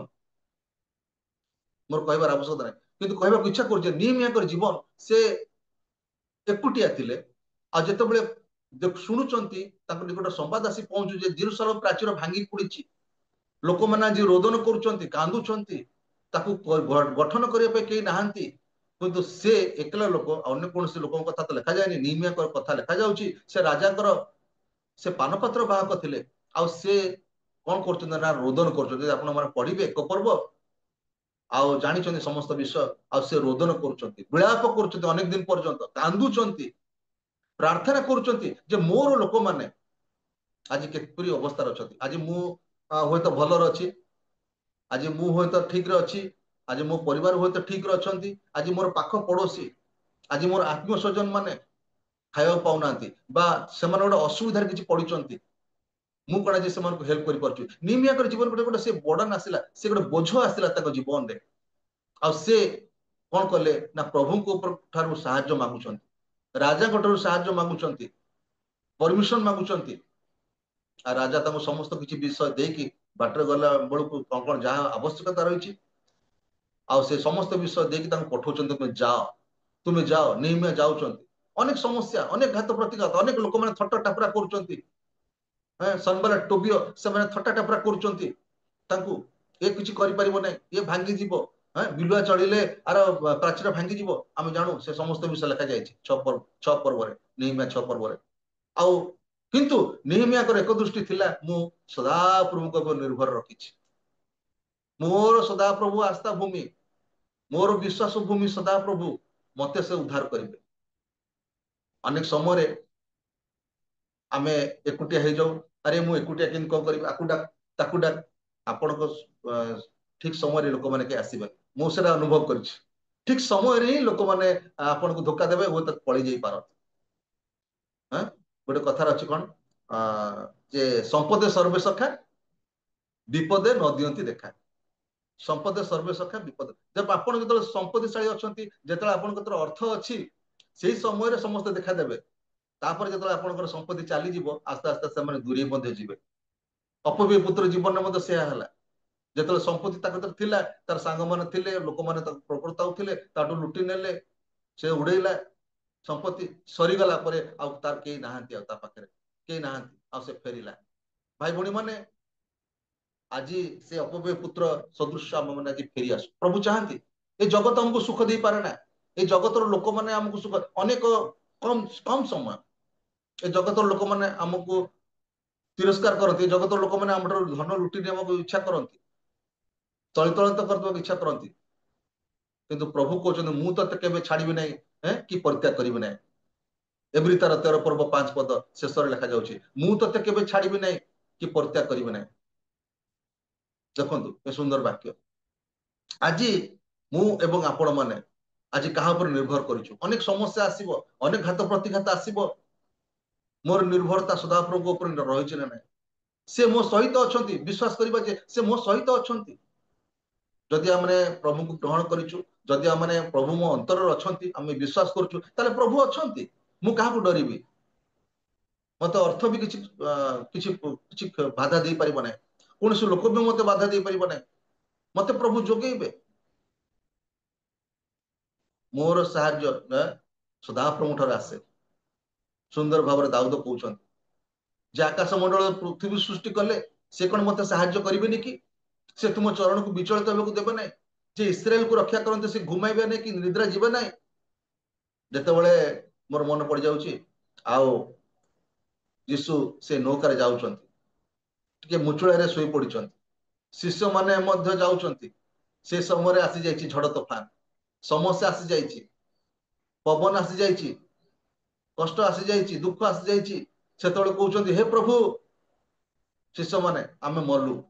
ମୋର କହିବାର ଆବଶ୍ୟକତା ନାହିଁ, କିନ୍ତୁ କହିବାକୁ ଇଚ୍ଛା କରୁଛେ ନେହେମିୟାଙ୍କର ଜୀବନ, ସେ ଏକୁଟିଆ ଥିଲେ। ଆଉ ଯେତେବେଳେ ଶୁଣୁଛନ୍ତି, ତାଙ୍କ ନିକଟ ସମ୍ବାଦ ଆସି ପହଞ୍ଚୁ ଯେ ଜେରୁସାଲେମ ପ୍ରାଚୀର ଭାଙ୍ଗି ପଡିଛି, ଲୋକମାନେ ଆଜି ରୋଦନ କରୁଛନ୍ତି, କାନ୍ଦୁଛନ୍ତି, ତାକୁ ଗଠନ କରିବା ପାଇଁ କେହି ନାହାନ୍ତି, କିନ୍ତୁ ସେ ଏକଲା ଲୋକ, ଅନ୍ୟ କୌଣସି ଲୋକଙ୍କ କଥା ତ ଲେଖାଯାଏନି, ନେହେମିୟାଙ୍କ କଥା ଲେଖାଯାଉଛି। ସେ ରାଜାଙ୍କର ସେ ପାନପତ୍ର ବାହକ ଥିଲେ, ଆଉ ସେ କଣ କରୁଛନ୍ତି ନା ରୋଦନ କରୁଛନ୍ତି। ଆପଣ ମାନେ ପଢିବେ ଏକ ପର୍ବ, ଆଉ ଜାଣିଛନ୍ତି ସମସ୍ତ ବିଷୟ। ଆଉ ସେ ରୋଦନ କରୁଛନ୍ତି, ବିଳାପ କରୁଛନ୍ତି, ଅନେକ ଦିନ ପର୍ଯ୍ୟନ୍ତ କାନ୍ଦୁଛନ୍ତି, ପ୍ରାର୍ଥନା କରୁଛନ୍ତି ଯେ ମୋର ଲୋକମାନେ ଆଜି କିପରି ଅବସ୍ଥାରେ ଅଛନ୍ତି। ଆଜି ମୁଁ ହୁଏତ ଭଲରେ ଅଛି, ଆଜି ମୁଁ ହୁଏତ ଠିକରେ ଅଛି, ଆଜି ମୋ ପରିବାର ହୁଏତ ଠିକରେ ଅଛନ୍ତି, ଆଜି ମୋର ପାଖ ପଡୋଶୀ, ଆଜି ମୋର ଆତ୍ମୀୟ ସ୍ୱଜନ ମାନେ ଖାଇବାକୁ ପାଉନାହାନ୍ତି, ବା ସେମାନେ ଗୋଟେ ଅସୁବିଧାରେ କିଛି ପଡିଛନ୍ତି, ମୁଁ କଣ ଆଜି ସେମାନଙ୍କୁ ହେଲ୍ପ କରିପାରୁଛି? ନେହେମିୟାଙ୍କର ଜୀବନ ଗୋଟେ ସେ ବର୍ଡନ ଆସିଲା, ସେ ଗୋଟେ ବୋଝ ଆସିଲା ତାଙ୍କ ଜୀବନରେ। ଆଉ ସେ କଣ କଲେ ନା ପ୍ରଭୁଙ୍କ ଠାରୁ ସାହାଯ୍ୟ ମାଗୁଛନ୍ତି, ରାଜାଙ୍କ ଠାରୁ ସାହାଯ୍ୟ ମାଗୁଛନ୍ତି, ପରମିଶନ ମାଗୁଛନ୍ତି। ଆଉ ରାଜା ତାଙ୍କୁ ସମସ୍ତ କିଛି ବିଷୟ ଦେଇକି ବାଟରେ ଗଲା ବେଳକୁ କଣ କଣ ଯାହା ଆବଶ୍ୟକତା ରହିଛି, ଆଉ ସେ ସମସ୍ତ ବିଷୟ ଦେଇକି ତାଙ୍କୁ ପଠଉଛନ୍ତି, ତୁମେ ଯାଅ। ନେହେମିୟା ଯାଉଛନ୍ତି। ଅନେକ ସମସ୍ୟା, ଅନେକ ଘାତ ପ୍ରତିଘାତ, ଅନେକ ଲୋକମାନେ ଥଟ୍ଟା ଟାପରା କରୁଛନ୍ତି, ସନବଲତ ଟୋବିୟ ସେମାନେ ଥଟ୍ଟା ଟାପରା କରୁଛନ୍ତି ତାଙ୍କୁ, ଏ କିଛି କରିପାରିବ ନାହିଁ, ଏ ଭାଙ୍ଗିଯିବ, ବିଲୁଆ ଚଢିଲେ ଆର ପ୍ରାଚୀର ଭାଙ୍ଗିଯିବ। ଆମେ ଜାଣୁ ସେ ସମସ୍ତ ବିଷୟ ଲେଖାଯାଇଛି 6 ପର୍ବରେ, ନେହେମିୟା 6 ପର୍ବରେ। ଆଉ କିନ୍ତୁ ନେହେମିୟାଙ୍କର ଏକ ଦୃଷ୍ଟି ଥିଲା, ମୁଁ ସଦାପ୍ରଭୁଙ୍କ ଉପରେ ନିର୍ଭର ରଖିଛି, ମୋର ସଦାପ୍ରଭୁ ଆସ୍ଥା ଭୂମି, ମୋର ବିଶ୍ୱାସ ଭୂମି ସଦାପ୍ରଭୁ, ମତେ ସେ ଉଦ୍ଧାର କରିବେ। ଅନେକ ସମୟରେ आमे एकुटिया हे जाऊ अरे मु एकुटिया किन को करी आकु डाक ताकु डाक आपनको ठीक समय लोक माने के आसीबे मु सेटा अनुभव करछि ठीक समय रे लोक माने आपनको धोखा देबे वो तक पळी जाई पार हां गोटे कथा अछि कोन जे संपदे सर्वे सखा विपदे न दियंती देखा संपदे सर्वे सखा विपद जब आपण जतले संपत्तिशाली अछंती जतले आपण कतर अर्थ अछि सेही समय रे समस्त देखा देबे तापर जतले आपणकर संपत्ति चाली जीवो आस्ते आस्ते से माने दूरी मध्ये जीवे अपव्य पुत्र जीवन में मध्ये सेया हला जतले संपत्ति ता कतर थिला तार सांग माने थिले लोक माने ता प्रकृताउ थिले ताटू लुटी नेले से उड़ेइला संपत्ति सरी गला परे आ तार के नाहंती आ ता पाखरे के नाहंती आ से फेरिला भाई भणी माने आज से अपव्य पुत्र सदृश आम मैंने आज फेरी आसु प्रभु चाहती ये जगत हमको सुख दे पारे ना ये जगतर लोक मैंने आमको सुख अनेक कम कम समय ये जगतर लोक मैंने आमको तिरस्कार करती जगतर लोक मैंने आम धन लुटी नेବାକୁ इच्छा करती तଳିतଳିତ करदेବାକୁ इच्छा करती किंतु प्रभु कहते मु तो केबे छाड़िबी नहीं कि परित्याग करिबी नहीं एवरी तार 13 पर्व 5 पद शेष लिखा जाउछि मु तो केबे छाड़िबी नहीं कि परित्याग करिबी नहीं देखंतु ए सुंदर वाक्य आज मु एवं आपण माने आज कहा पर निर्भर करिछु अनेक समस्या आसीबो अनेक घात प्रतिघात आसीबो मोर निर्भरता सदाप्रभु ऊपर रहिछि ना नहीं से मो सहित अछंती विश्वास करिबा जे से मो सहित अछंती जदि हमने प्रभु को ग्रहण करिछु जदि हमने प्रभु मो अंतर अछंती हम विश्वास करछु ताले प्रभु अछंती मु काहा को डरिबी मत अर्थ भी किछि किछि किछि बाधा दे परिबो नै कोनसे लोक भी मते बाधा दे परिबो नै मते प्रभु जोगेइबे मोर साहाय्य सदा प्रभुठर आसे सुंदर भाव दाऊद कहउछन जे आकाश मंडल पृथ्वी सृष्टि कले से कोन मते साहाय्य करिबेनी कि से तुम चरण को विचलित होबे को देबे नै जे इस्राएल को रक्षा करनते से घुमाइबे नै कि निद्रा जीवे नै जते बेले मोर मन पड़ जाउची आउ यीशु से नौकार जाउछन के मुचुळे रे सोई पडिछन शिष्य माने मध्य जाउछंती से समय रे आसी जाईची झड़ तूफान समस्या आसी जाईची पवन आसी जाईची कष्ट आसी जाईची दुख आसी जाईची सेतळे कहउछंती हे प्रभु शिष्य माने आमे मरलु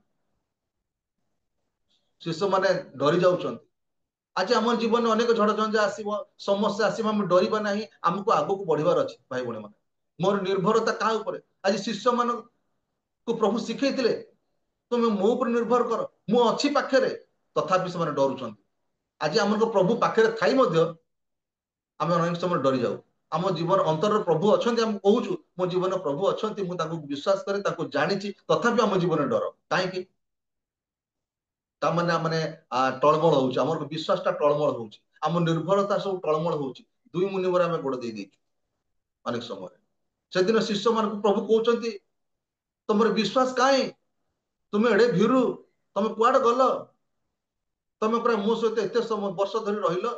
शिष्य माने डरी जाउछंती आज हमर जीवन में अनेक झड़ झंझा आसीबो समस्या आसीबो हम डरिबा नाही हमको आगो को बढ़िबार अछि भाई बणे माने मोर निर्भरता का ऊपर आज शिष्य मान को प्रभु सिखैतिले तुम मो ऊपर निर्भर कर मु अच्छी पाखरे तथापि से डरुछन आज हमको प्रभु पाखरे थाई मध्य आम अनेक समय डरी जाऊ आम जीवन अंतर प्रभु अच्छा हम कहूँ मो जीवन प्रभु अच्छा विश्वास करे जानी तथापि आम जीवन डर कहीं ताने माने टलमल हो विश्वास टा टलमल हो निर्भरता सब टलमल हो दुई मुनिवर आम गोड़ दे अनेक समय से दिन शिष्य मान प्रभु कहते तुम विश्वास कहीं तुम्हें एडे भीरु तुम कुआड़ गल तुम पूरा मो सहित एत समय वर्ष धरी रहिल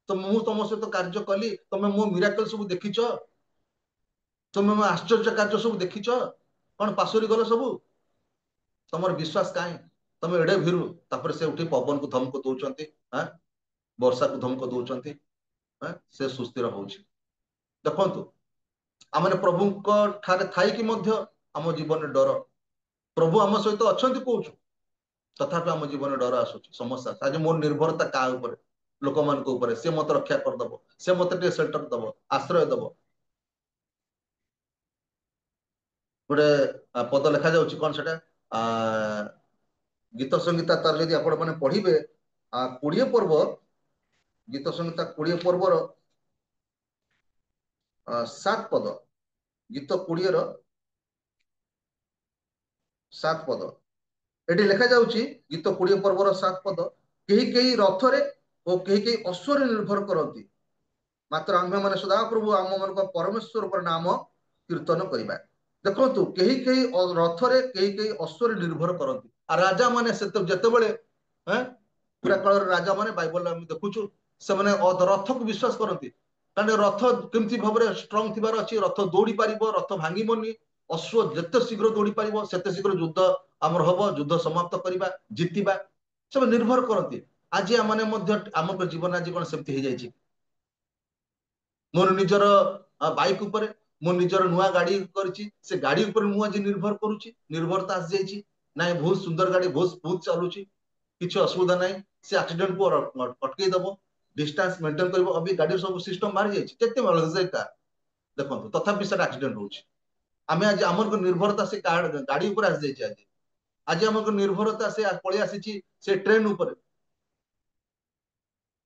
तुम तुम सहित कार्य कली तुम मो मिराकल सब देखिच तुम मो आश्चर्य कार्य सब देखिच कौन पासोरी गल सब तुम विश्वास कहीं तुम एडे भीरु तापर से उठी पवन को धमक दौरान वर्षा को धमक दौरान से सुस्थिर हो देखु आम प्रभु ठारे थी आम जीवन डर प्रभु आम सहित अच्छा कहूँ तथापि आम जीवन डर आसूँ समस्या आज मोर निर्भरता क्या लोक मान से मत रक्षा करदब से मत सेल्टर दब आश्रय दब गोटे पद लिखा जाऊँ कौन से गीत संहिता तार जदि आपण मैंने पढ़े 20 पर्व गीत संहिता 20 पर्वर 7 पद गीत 20 रो 7 पद एटी लिखा जाउची गीत 20 पर्वर 7 पद केही केही रथरे और केही केही अश्वरे निर्भर करती मात्र आम्भे माने सदा प्रभु आम मन परमेश्वर पर नाम कीर्तन करिबा देखंतु केही केही रथरे केही केही अश्वरे निर्भर करती आ राजा माने जते बेले पूरा काल राजा माने बाइबल हम देखुछु से माने रथ को विश्वास करती कारण रथ केमती भाबरे स्ट्रांग थिबार अछि रथ दौड़ी पारिबो रथ भांगीबोनी अश्व जते शीघ्र दौड़ी पारिबो सेते शीघ्र युद्ध आमर हबो युद्ध समाप्त करिबा जितिबा सब निर्भर करती आज माने मध्य आम जीवन आज कोन सेमती हे जायछि मोर निजर बाइक ऊपर मो निजर नुआ गाड़ी करछि से गाड़ी ऊपर मु आज निर्भर करूछि निर्भरता आस जाइछि नाइ बहुत सुंदर गाड़ी बहुत बहुत चलुछि किछि असुविधा नाही से एक्सीडेंट को अटकै दबो डिस्टेंस मेंटेन करबो अभी गाड़ी सब सिस्टम मार जाइछि केते मार से का देखो तथापि से एक्सीडेंट होछि आमे आज हमर को निर्भरता से गाड़ी ऊपर आस जाइछि आज आज हमर को निर्भरता से पळि आसीछि से ट्रेन ऊपर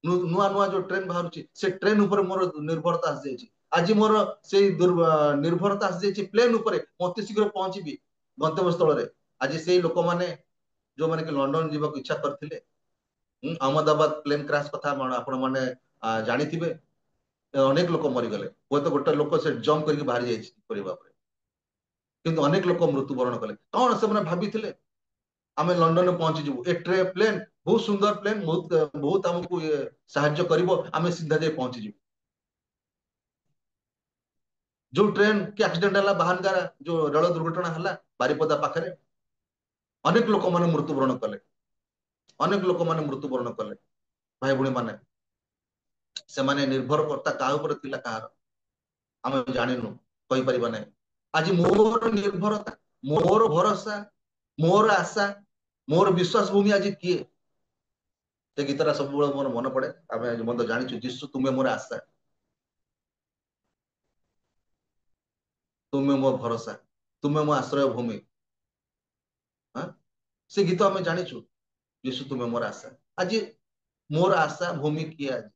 नुआ नुआ जो ट्रेन बाहरुछि से ट्रेन ऊपर मोर निर्भरता आस जाइछि आज मोर से निर्भरता आस जाइछि प्लेन ऊपर मते शीघ्र पहुंचीबी गंतव्य स्थल रे आज से लोक माने जो माने कि लंदन जीवा को इच्छा करथिले अहमदाबाद प्लेन क्रैश कथा आपण माने जानिथिबे अनेक लोक मरि गले वो तो गोटे लोक से जंप करके बाहर जाइछि परिबा पर किंतु अनेक लोक मृत्युवरण कले कौन से माने भाबिथिले आमे लंदन में पहुंची जीवु ए ट्रेन प्लेन बहुत सुंदर प्लेन बहुत बहुत हमको सहायता करिवो आमे सीधा जाई पहुंची जीवु जो ट्रेन के एक्सीडेंट हला बाहनगारा जो रेल दुर्घटना हला बारिपदा पाखरे अनेक लोक माने मृत्युवरण कले अनेक लोक माने मृत्युवरण कले भाई भणी माने से माने निर्भर करता का ऊपर थिला कार आमे जानिनु कहि परिबा नै आज मोर निर्भरता मोर भरोसा मोर आशा मोर विश्वास भूमि आज किए से गीतरा सब मोर मन पड़े आमे आज मत जानिछु जिसु तुमे मोर आशा तुमे मो भरोसा तुमे मो आश्रय भूमि हां से गीत आमे जानिछु जिसु तुमे मोर आशा आज मोर आशा भूमि किए आज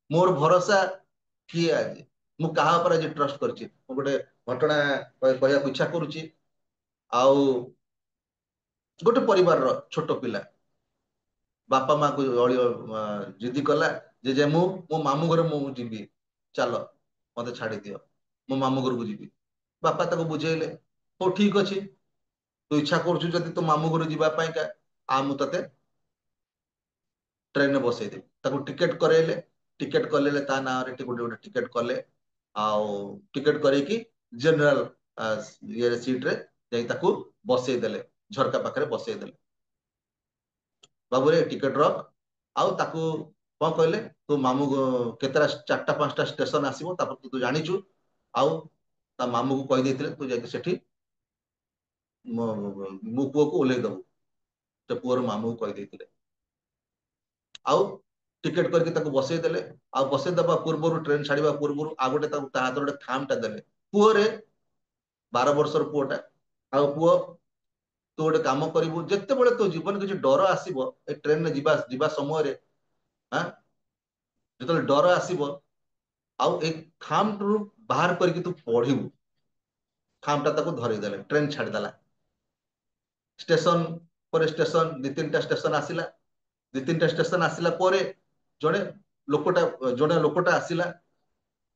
मोर भरोसा किए आज मु कहा पर आज ट्रस्ट करछि मु गोटे घटना कहया इच्छा करूछि आउ गोटे परिवार रो छोटो पिला बापा माँ को जिद्दी कला जे मु मो मामू घर मु जीवी चलो मते छाड़ी दियो मो मामू घर को जीवी बापा ताको बुझेले हो ठीक अछि तू इच्छा करछु जदी तो मामू घर जीवा पई का आ मु तते ट्रेन में बसई दे ताको टिकट करेले टिकट करले ता ना रे गोटे गोटे टिकट कले आउ टिकट करे कि जनरल ये सीट रे जाई ताको बसई देले झरका पाखरे बसई देले बाबू रे टिकट रख आउ ताको कौन कहले तू मामू केतरा चारटा पांचटा स्टेशन आसीबो तापर तू जानिछु आउ ता मामू को कहि देथिले तू जाके सेठी मो पुओ को ओले दबु ते पुओर मामू को कहि देथिले आउ टिकट करके ताको बसई देले आ बसई दबा पूर्व ट्रेन छाड़ीबा पूर्व आ गोटे ताको ता हाथ गोटे खामटा देले पुओ रे 12 वर्षर पुओटा आ पुओ तू गोटे काम करू जिते बड़े तो जीवन किसी डर आसब ए ट्रेन में जीवा समय जो डर आसब आउ खाम रु बाहर करके तू पढ़ू खामटा ताको धरईदेले ट्रेन छाड़देला स्टेशन पर स्टेशन दि तीन स्टेशन आसला दि तीन स्टेशन आसला जड़े लोकटा आसला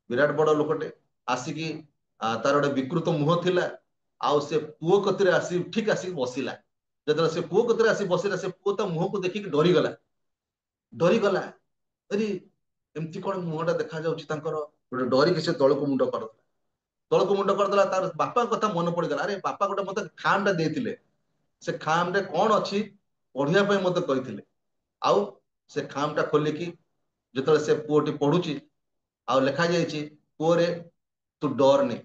विराट बड़ लोकटे आसिकी तार गोटे विकृत मुह थिला आउ से पुओ कतिरे आसी ठीक आसी बसिला जतले से पुओ कतिरे आसी बसिला से पुओ ता मुह को देखिक डरी गला अरे एमती कोन मुहटा देखा जाउछि तांकर गोटे डरी के से तळको मुंड करदला तार बापा कथा मन पड़ गला अरे बापा गोटे मते खामटा देथिले से खाम रे कोन अछि पढिया पय मते कहिथिले आउ से खामटा खोली की जतले से पुओटी पढुछि आउ लेखा जाइछि पुओ रे तू डरनी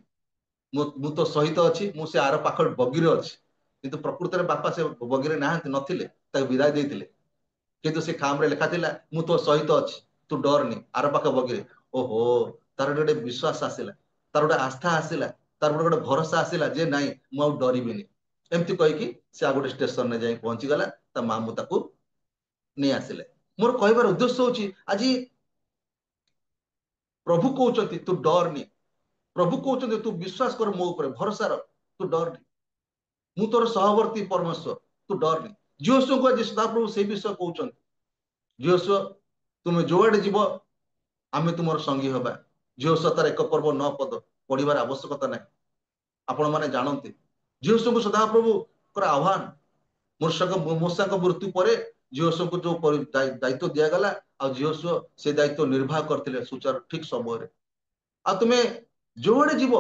मु तो सहित अच्छी मु से आर पाख बगीरे अच्छी किंतु प्रकृत में बापा से बगीरे नथिले ताके विदाय देथिले किंतु से खाम रे लेखा थिला मु तो सहित अच्छी तू डरनी आर पाख बगीरे ओहो तार गोटे विश्वास आसिला तार गोटे आस्था आसिला तार गोटे भरोसा आसिला जे नाई मु आ डरिबिनी एमती कहि कि से आ गोटे स्टेशन में जाई पहुंची गला ता मामू ताकू नै आसिले मोर कहबार उद्देश्य होची आज प्रभु कहउचंती तू डरनी प्रभु कहते तू विश्वास कर मो ऊपर भरोसा रख तू डर नहीं मु तोर सहवर्ती परमेश्वर तू डर नहीं जीवस्व को आज सदाप्रभु से विषय कहते जीवस्व तुम जोआड़े जीव आमे तुम संगी हवा जीवस्व तार एक पर्व 9 पद पढ़िबार आवश्यकता ना आपण माने जानते जीवस्व को सदाप्रभु कर आह्वान मूर्षा मृत्यु पर जीवस्व को जो दायित्व दिया गला आ जीवस्व से दायित्व निर्वाह करते सुचार ठीक समय आ तुम्हें जोड़े जीव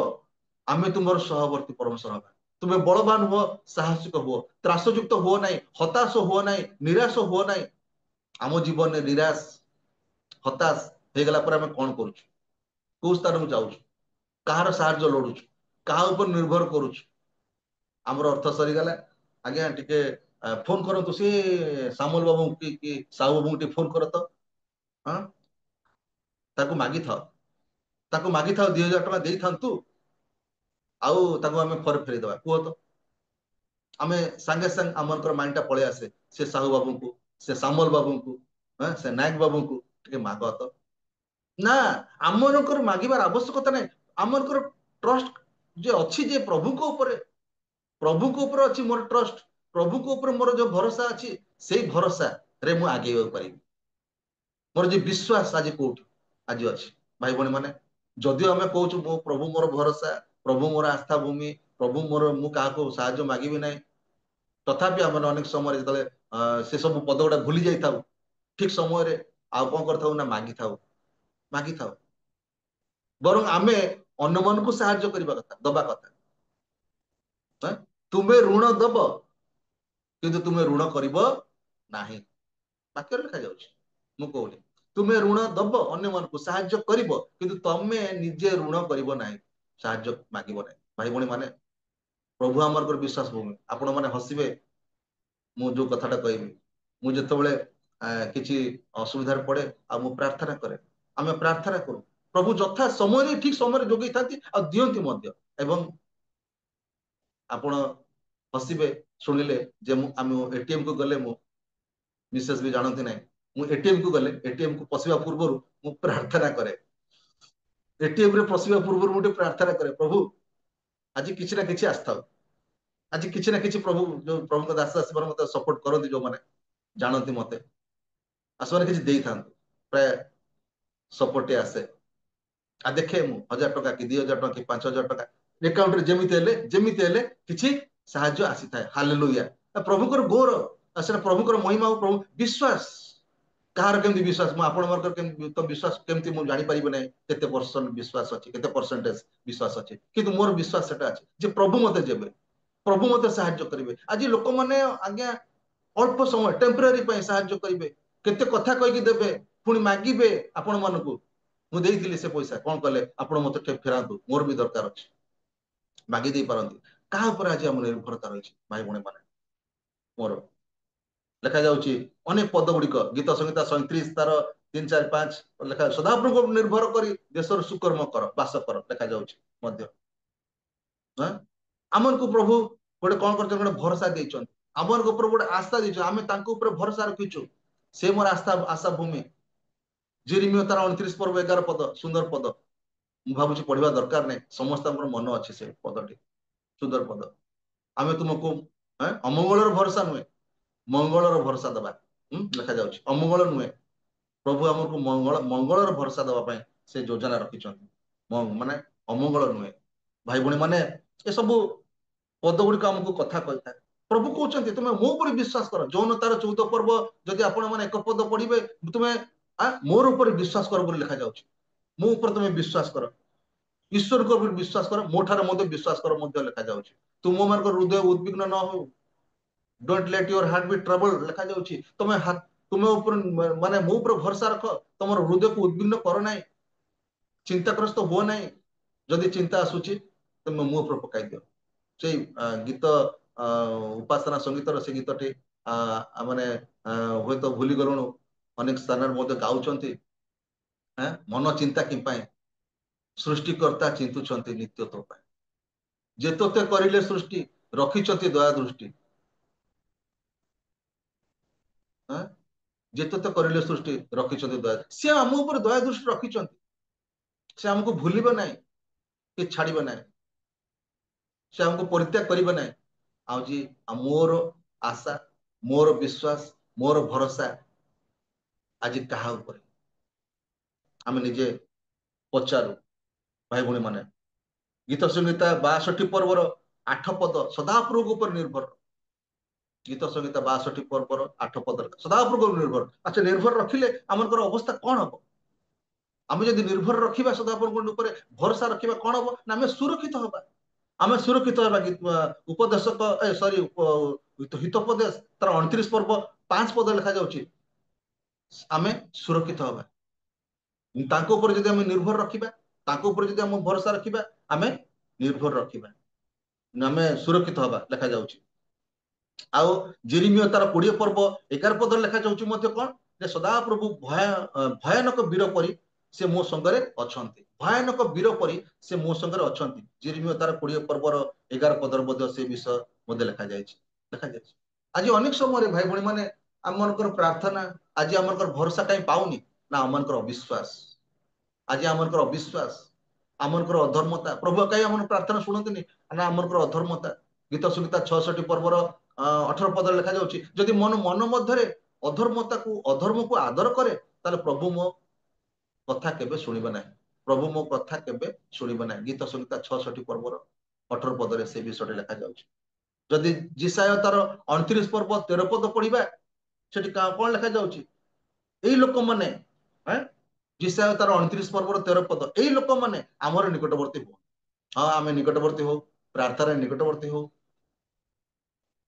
आमे तुम सहवर्ती परमेश्वर हवा तुम्हें बलवान हुओ साहसिक हुओ त्रासयुक्त हुओ ना हताश हुओ ना निराश हुओ ना आम जीवन में निराश हताश हो गला पर आमे कौन करूछु को स्थान को जाउछु କାହାର ସାହାଯ୍ୟ ଲୋଡୁଛୁ, କାହା ଉପରେ ନିର୍ଭର କରୁଛୁ। ଆମର ଅର୍ଥ ସରିଗଲା, ଆଜ୍ଞା ଟିକେ ଫୋନ କରନ୍ତୁ ସେ ସାମଲ ବାବୁ କି ସାହୁ ବାବୁଙ୍କୁ ଟିକେ ଫୋନ କର ତ। ହଁ, ତାକୁ ମାଗିଥାଅ, ତାକୁ ମାଗିଥାଉ 2000 ଟଙ୍କା ଦେଇଥାନ୍ତୁ, ଆଉ ତାକୁ ଆମେ ଫେରେଇଦବା। କୁହ ତ, ଆମେ ସାଙ୍ଗେ ସାଙ୍ଗେ ଆମର ମାଇଣ୍ଡ ଟା ପଳେଇ ଆସେ ସେ ସାହୁ ବାବୁଙ୍କୁ, ସେ ସାମଲ ବାବୁଙ୍କୁ, ସେ ନାୟକ ବାବୁଙ୍କୁ ଟିକେ ମାଗ ତ। ନା, ଆମମାନଙ୍କର ମାଗିବାର ଆବଶ୍ୟକତା ନାହିଁ। ଆମମାନଙ୍କର ଟ୍ରଷ୍ଟ ଯେ ଅଛି ଯେ ପ୍ରଭୁଙ୍କ ଉପରେ, ପ୍ରଭୁଙ୍କ ଉପରେ ଅଛି ମୋର ଟ୍ରଷ୍ଟ, ପ୍ରଭୁଙ୍କ ଉପରେ ମୋର ଯୋଉ ଭରସା ଅଛି, ସେଇ ଭରସାରେ ମୁଁ ଆଗେଇବାକୁ ପାରିବି। ମୋର ଯେ ବିଶ୍ୱାସ ଆଜି କୋଉଠି ଆଜି ଅଛି ଭାଇ ଭଉଣୀ ମାନେ, ଯଦିଓ ଆମେ କହୁଛୁ ମୋ ପ୍ରଭୁ ମୋର ଭରସା, ପ୍ରଭୁ ମୋର ଆସ୍ଥା ଭୂମି, ପ୍ରଭୁ ମୋର, ମୁଁ କାହାକୁ ସାହାଯ୍ୟ ମାଗିବି ନାହିଁ, ତଥାପି ଆମେ ଅନେକ ସମୟରେ ଯେତେବେଳେ ସେ ସବୁ ପଦ ଗୁଡା ଭୁଲି ଯାଇଥାଉ, ଠିକ ସମୟରେ ଆଉ କଣ କରିଥାଉ ନା ମାଗିଥାଉ। ବରଂ ଆମେ ଅନ୍ୟମାନଙ୍କୁ ସାହାଯ୍ୟ କରିବା କଥା, ଦବା କଥା। ତୁମେ ଋଣ ଦବ କିନ୍ତୁ ତୁମେ ଋଣ କରିବ ନାହିଁ, ବାକ୍ୟରେ ଲେଖାଯାଉଛି, ମୁଁ କହୁନି। ତୁମେ ଋଣ ଦବ, ଅନ୍ୟମାନଙ୍କୁ ସାହାଯ୍ୟ କରିବ, କିନ୍ତୁ ତମେ ନିଜେ ଋଣ କରିବ ନାହିଁ, ସାହାଯ୍ୟ ମାଗିବ ନାହିଁ। ଭାଇ ଭଉଣୀ ମାନେ, ପ୍ରଭୁ ଆମର ବିଶ୍ୱାସ ଭୂମି। ଆପଣ ମାନେ ହସିବେ ମୁଁ ଯୋଉ କଥାଟା କହିବି। ମୁଁ ଯେତେବେଳେ କିଛି ଅସୁବିଧାରେ ପଡେ ଆଉ ମୁଁ ପ୍ରାର୍ଥନା କରେ, ଆମେ ପ୍ରାର୍ଥନା କରୁ, ପ୍ରଭୁ ଯଥା ସମୟରେ ଠିକ ସମୟରେ ଯୋଗେଇଥାନ୍ତି ଆଉ ଦିଅନ୍ତି ମଧ୍ୟ। ଏବଂ ଆପଣ ହସିବେ ଶୁଣିଲେ ଯେ ଆମେ ଏଟିଏମ କୁ ଗଲେ, ମୁଁ ବିଶେଷ ବି ଜାଣନ୍ତି ନାହିଁ, ମୁଁ ଏଟିଏମ କୁ ଗଲେ ଏଟିଏମ କୁ ପଶିବା ପୂର୍ବରୁ ମୁଁ ପ୍ରାର୍ଥନା କରେ। ଏଟିଏମ ରେ ପଶିବା ପୂର୍ବରୁ ମୁଁ ଟିକେ ପ୍ରାର୍ଥନା କରେ, ପ୍ରଭୁ ଆଜି କିଛି ନା କିଛି ଆସିଥାଉ, ଆଜି କିଛି ନା କିଛି ପ୍ରଭୁ, ଯୋଉ ପ୍ରଭୁଙ୍କ ଦାସ ଆସିବାର ମତେ ସପୋର୍ଟ କରନ୍ତି, ଯୋଉମାନେ ଜାଣନ୍ତି ମତେ ଆସିବାର କିଛି ଦେଇଥାନ୍ତୁ, ପ୍ରାୟ ସପୋର୍ଟ ଆସେ। ଆଉ ଦେଖେ ମୁଁ 1000 ଟଙ୍କା କି 2000 ଟଙ୍କା କି 5000 ଟଙ୍କା ଏକାଉଣ୍ଟରେ ଯେମିତି ହେଲେ କିଛି ସାହାଯ୍ୟ ଆସିଥାଏ। ହାଲେଲୁୟା, ପ୍ରଭୁଙ୍କର ଗୌରବ, ସେଟା ପ୍ରଭୁଙ୍କର ମହିମା ଆଉ ପ୍ରଭୁ ବିଶ୍ୱାସ। କାହାର କେମିତି ବିଶ୍ୱାସ, ମୁଁ ଆପଣଙ୍କର ତ ବିଶ୍ୱାସ କେମିତି ମୁଁ ଜାଣିପାରିବି ନାହିଁ, କେତେ ପରସେଣ୍ଟ ବିଶ୍ୱାସ ଅଛି, କେତେ ପରସେଣ୍ଟେଜ ବିଶ୍ୱାସ ଅଛି, କିନ୍ତୁ ମୋର ବିଶ୍ୱାସ ସେଟା ଅଛି ଯେ ପ୍ରଭୁ ମତେ ଦେବେ, ପ୍ରଭୁ ମତେ ସାହାଯ୍ୟ କରିବେ। ଆଜି ଲୋକମାନେ ଆଜ୍ଞା ଅଳ୍ପ ସମୟ ଟେମ୍ପରାରୀ ପାଇଁ ସାହାଯ୍ୟ କରିବେ, କେତେ କଥା କହିକି ଦେବେ, ପୁଣି ମାଗିବେ ଆପଣ ମାନଙ୍କୁ, ମୁଁ ଦେଇଥିଲି ସେ ପଇସା, କଣ କଲେ ଆପଣ ମତେ ଫେରାନ୍ତୁ, ମୋର ବି ଦରକାର ଅଛି, ମାଗି ଦେଇ ପାରନ୍ତି। କାହା ଉପରେ ଆଜି ଆମର ନିର୍ଭରତା ରହିଛି ଭାଇ ଭଉଣୀ ମାନେ? ମୋର ଲେଖାଯାଉଛି ଅନେକ ପଦ ଗୁଡିକ, ଗୀତ ସଂହିତା 37 ତାର 3, 4, 5 ଲେଖା, ସଦାପ୍ରଭୁଙ୍କୁ ନିର୍ଭର କରି ଦେଶର ସୁକର୍ମ କର, ବାସ କର, ଲେଖାଯାଉଛି ମଧ୍ୟ। ଆମକୁ ପ୍ରଭୁ ଗୋଟେ କଣ କରୁଛନ୍ତି, ଗୋଟେ ଭରସା ଦେଇଛନ୍ତି, ଆମର ଉପରେ ଗୋଟେ ଆସ୍ଥା ଦେଇଛନ୍ତି, ଆମେ ତାଙ୍କ ଉପରେ ଭରସା ରଖିଛୁ, ସେ ମୋର ଆଶା ଭୂମି। ଯେରେମିୟା ତାର 29 ପର୍ବ 11 ପଦ, ସୁନ୍ଦର ପଦ, ମୁଁ ଭାବୁଛି ପଢିବା ଦରକାର ନାହିଁ, ସମସ୍ତଙ୍କର ମନ ଅଛି ସେ ପଦଟି, ସୁନ୍ଦର ପଦ। ଆମେ ତୁମକୁ ଅମଙ୍ଗଳର ଭରସା ନୁହେଁ, ମଙ୍ଗଳର ଭରସା ଦେବା। ଲେଖାଯାଉଛି ଅମଙ୍ଗଳ ନୁହେଁ, ପ୍ରଭୁ ଆମକୁ ମଙ୍ଗଳର ଭରସା ଦେବା ପାଇଁ ସେ ଯୋଜନା ରଖିଛନ୍ତି, ମାନେ ଅମଙ୍ଗଳ ନୁହେଁ। ଭାଇ ଭଉଣୀ ମାନେ, ଏସବୁ ପଦ ଗୁଡିକ ଆମକୁ କଥା କହିଥାଏ। ପ୍ରଭୁ କହୁଛନ୍ତି ତୁମେ ମୋ ଉପରେ ବିଶ୍ୱାସ କର। ଯୌନ ତାର 14 ପର୍ବ ଯଦି ଆପଣ ମାନେ ଏକ ପଦ ପଢିବେ, ତୁମେ ମୋର ଉପରେ ବିଶ୍ୱାସ କର ବୋଲି ଲେଖାଯାଉଛି। ମୋ ଉପରେ ତୁମେ ବିଶ୍ୱାସ କର, ଈଶ୍ୱରଙ୍କ ଉପରେ ବିଶ୍ୱାସ କର, ମୋ ଠାରେ ମଧ୍ୟ ବିଶ୍ୱାସ କର ମଧ୍ୟ ଲେଖାଯାଉଛି। ତୁମ ମାନଙ୍କର ହୃଦୟ ଉଦ୍ବିଗ୍ନ ନ ହଉ, don't let your heart be trouble, ଲେଖାଯାଉଛି। ତୁମେ ଉପରେ ମାନେ ମୋ ଉପରେ ଭରସା ରଖ, ତମର ହୃଦୟକୁ ଉଦ୍ବିଗ୍ନ କର ନାହିଁ, ଚିନ୍ତାଗ୍ରସ୍ତ ହୁଅ ନାହିଁ। ଯଦି ଚିନ୍ତା ଆସୁଛି ତୁମେ ମୋ ଉପରେ ପକାଇ ଦିଅ। ସେଇ ଗୀତ ଉପାସନା ସଙ୍ଗୀତର ସେ ଗୀତଟି ମାନେ ହୁଏତ ଭୁଲି ଗଲୁଣୁ, ଅନେକ ସ୍ଥାନରେ ମଧ୍ୟ ଗାଉଛନ୍ତି। ମନ ଚିନ୍ତା କି ପାଇଁ, ସୃଷ୍ଟିକର୍ତ୍ତା ଚିନ୍ତୁଛନ୍ତି ନିତ୍ୟ ତୋ ପାଇଁ, ଯେ ତୋତେ କରିଲେ ସୃଷ୍ଟି, ରଖିଛନ୍ତି ଦୟା ଦୃଷ୍ଟି। ଯେ ତୋତେ କରିଲେ ସୃଷ୍ଟି, ରଖିଛନ୍ତି ଦୟା, ସେ ଆମ ଉପରେ ଦୟା ଦୃଷ୍ଟି ରଖିଛନ୍ତି, ସେ ଆମକୁ ଭୁଲିବେ ନାହିଁ କି ଛାଡିବେ ନାହିଁ, ସେ ଆମକୁ ପରିତ୍ୟାଗ କରିବେ ନାହିଁ। ମୋର ଆଶା, ମୋର ବିଶ୍ୱାସ, ମୋର ଭରସା ଆଜି କାହା ଉପରେ? ଆମେ ନିଜେ ପଚାରୁ ଭାଇ ଭଉଣୀ ମାନେ। ଗୀତ ସଂହିତା 62 ପର୍ବର 8 ପଦ, ସଦାପ୍ରଭୁଙ୍କ ଉପରେ ନିର୍ଭର। ଗୀତ ସଂହିତା 62 ପର୍ବର 8 ପଦ, ସଦାପ୍ରଭୁଙ୍କ ନିର୍ଭର। ଆଚ୍ଛା, ନିର୍ଭର ରଖିଲେ ଆମର ଅବସ୍ଥା କଣ ହବ? ଆମେ ଯଦି ନିର୍ଭର ରଖିବା ସଦାପ୍ରଭୁଙ୍କ ଉପରେ, ଭରସା ରଖିବା, କଣ ହବ ନା ଆମେ ସୁରକ୍ଷିତ ହବା। ଆମେ ସୁରକ୍ଷିତ ହେବା। ଉପଦେଶକ ହିତୋପଦେଶ ତାର 29 ପର୍ବ 5 ପଦ ଲେଖାଯାଉଛି, ଆମେ ସୁରକ୍ଷିତ ହବା। ତାଙ୍କ ଉପରେ ଯଦି ଆମେ ନିର୍ଭର ରଖିବା, ताको ऊपर जदि हम भरोसा रखिबा आमे निर्भर रखिबा आमे सुरक्षित हबा लेखा जाउची आउ जेरेमिया तार 20 पर्व 11 पद लेखा जाउची मध्ये कोन जे सदा प्रभु भयानक वीर परी से मो संगरे अछंती भयानक वीर परी से मो संगरे अछंती जेरेमिया तार 20 पर्वर 11 पदर मध्ये से विषय मध्ये लेखा जायछि आज अनेक समय भाई भणी माने आमनकर प्रार्थना आज आमनकर भरोसा काई पाउनी ना आमनकर अविश्वास आज आमनकर अविश्वास आमनकर अधर्मता प्रभु काई आमन प्रार्थना सुनंतनी ना आमनकर अधर्मता गीत सुगीता 66 पर्वर 18 पद लेखा जाउची जदि मन मध्यरे अधर्म को आदर करे ताले प्रभु मो कथा केबे सुनिबा नाही प्रभु मो कथा केबे सुनिबा नाही गीत सुगीता 66 पर्वर 18 पदरे से विषय लेखा जाउची जदि जिसाय तार 29 पर्व 13 पद पढ़िबा सेठी कोन लेखा जाउची एई लोक माने हैं जिसाय तार 29 पर्व 13 पद एई लोक माने हमर निकटवर्ती हो हां आमे निकटवर्ती हो प्रार्थना निकटवर्ती हो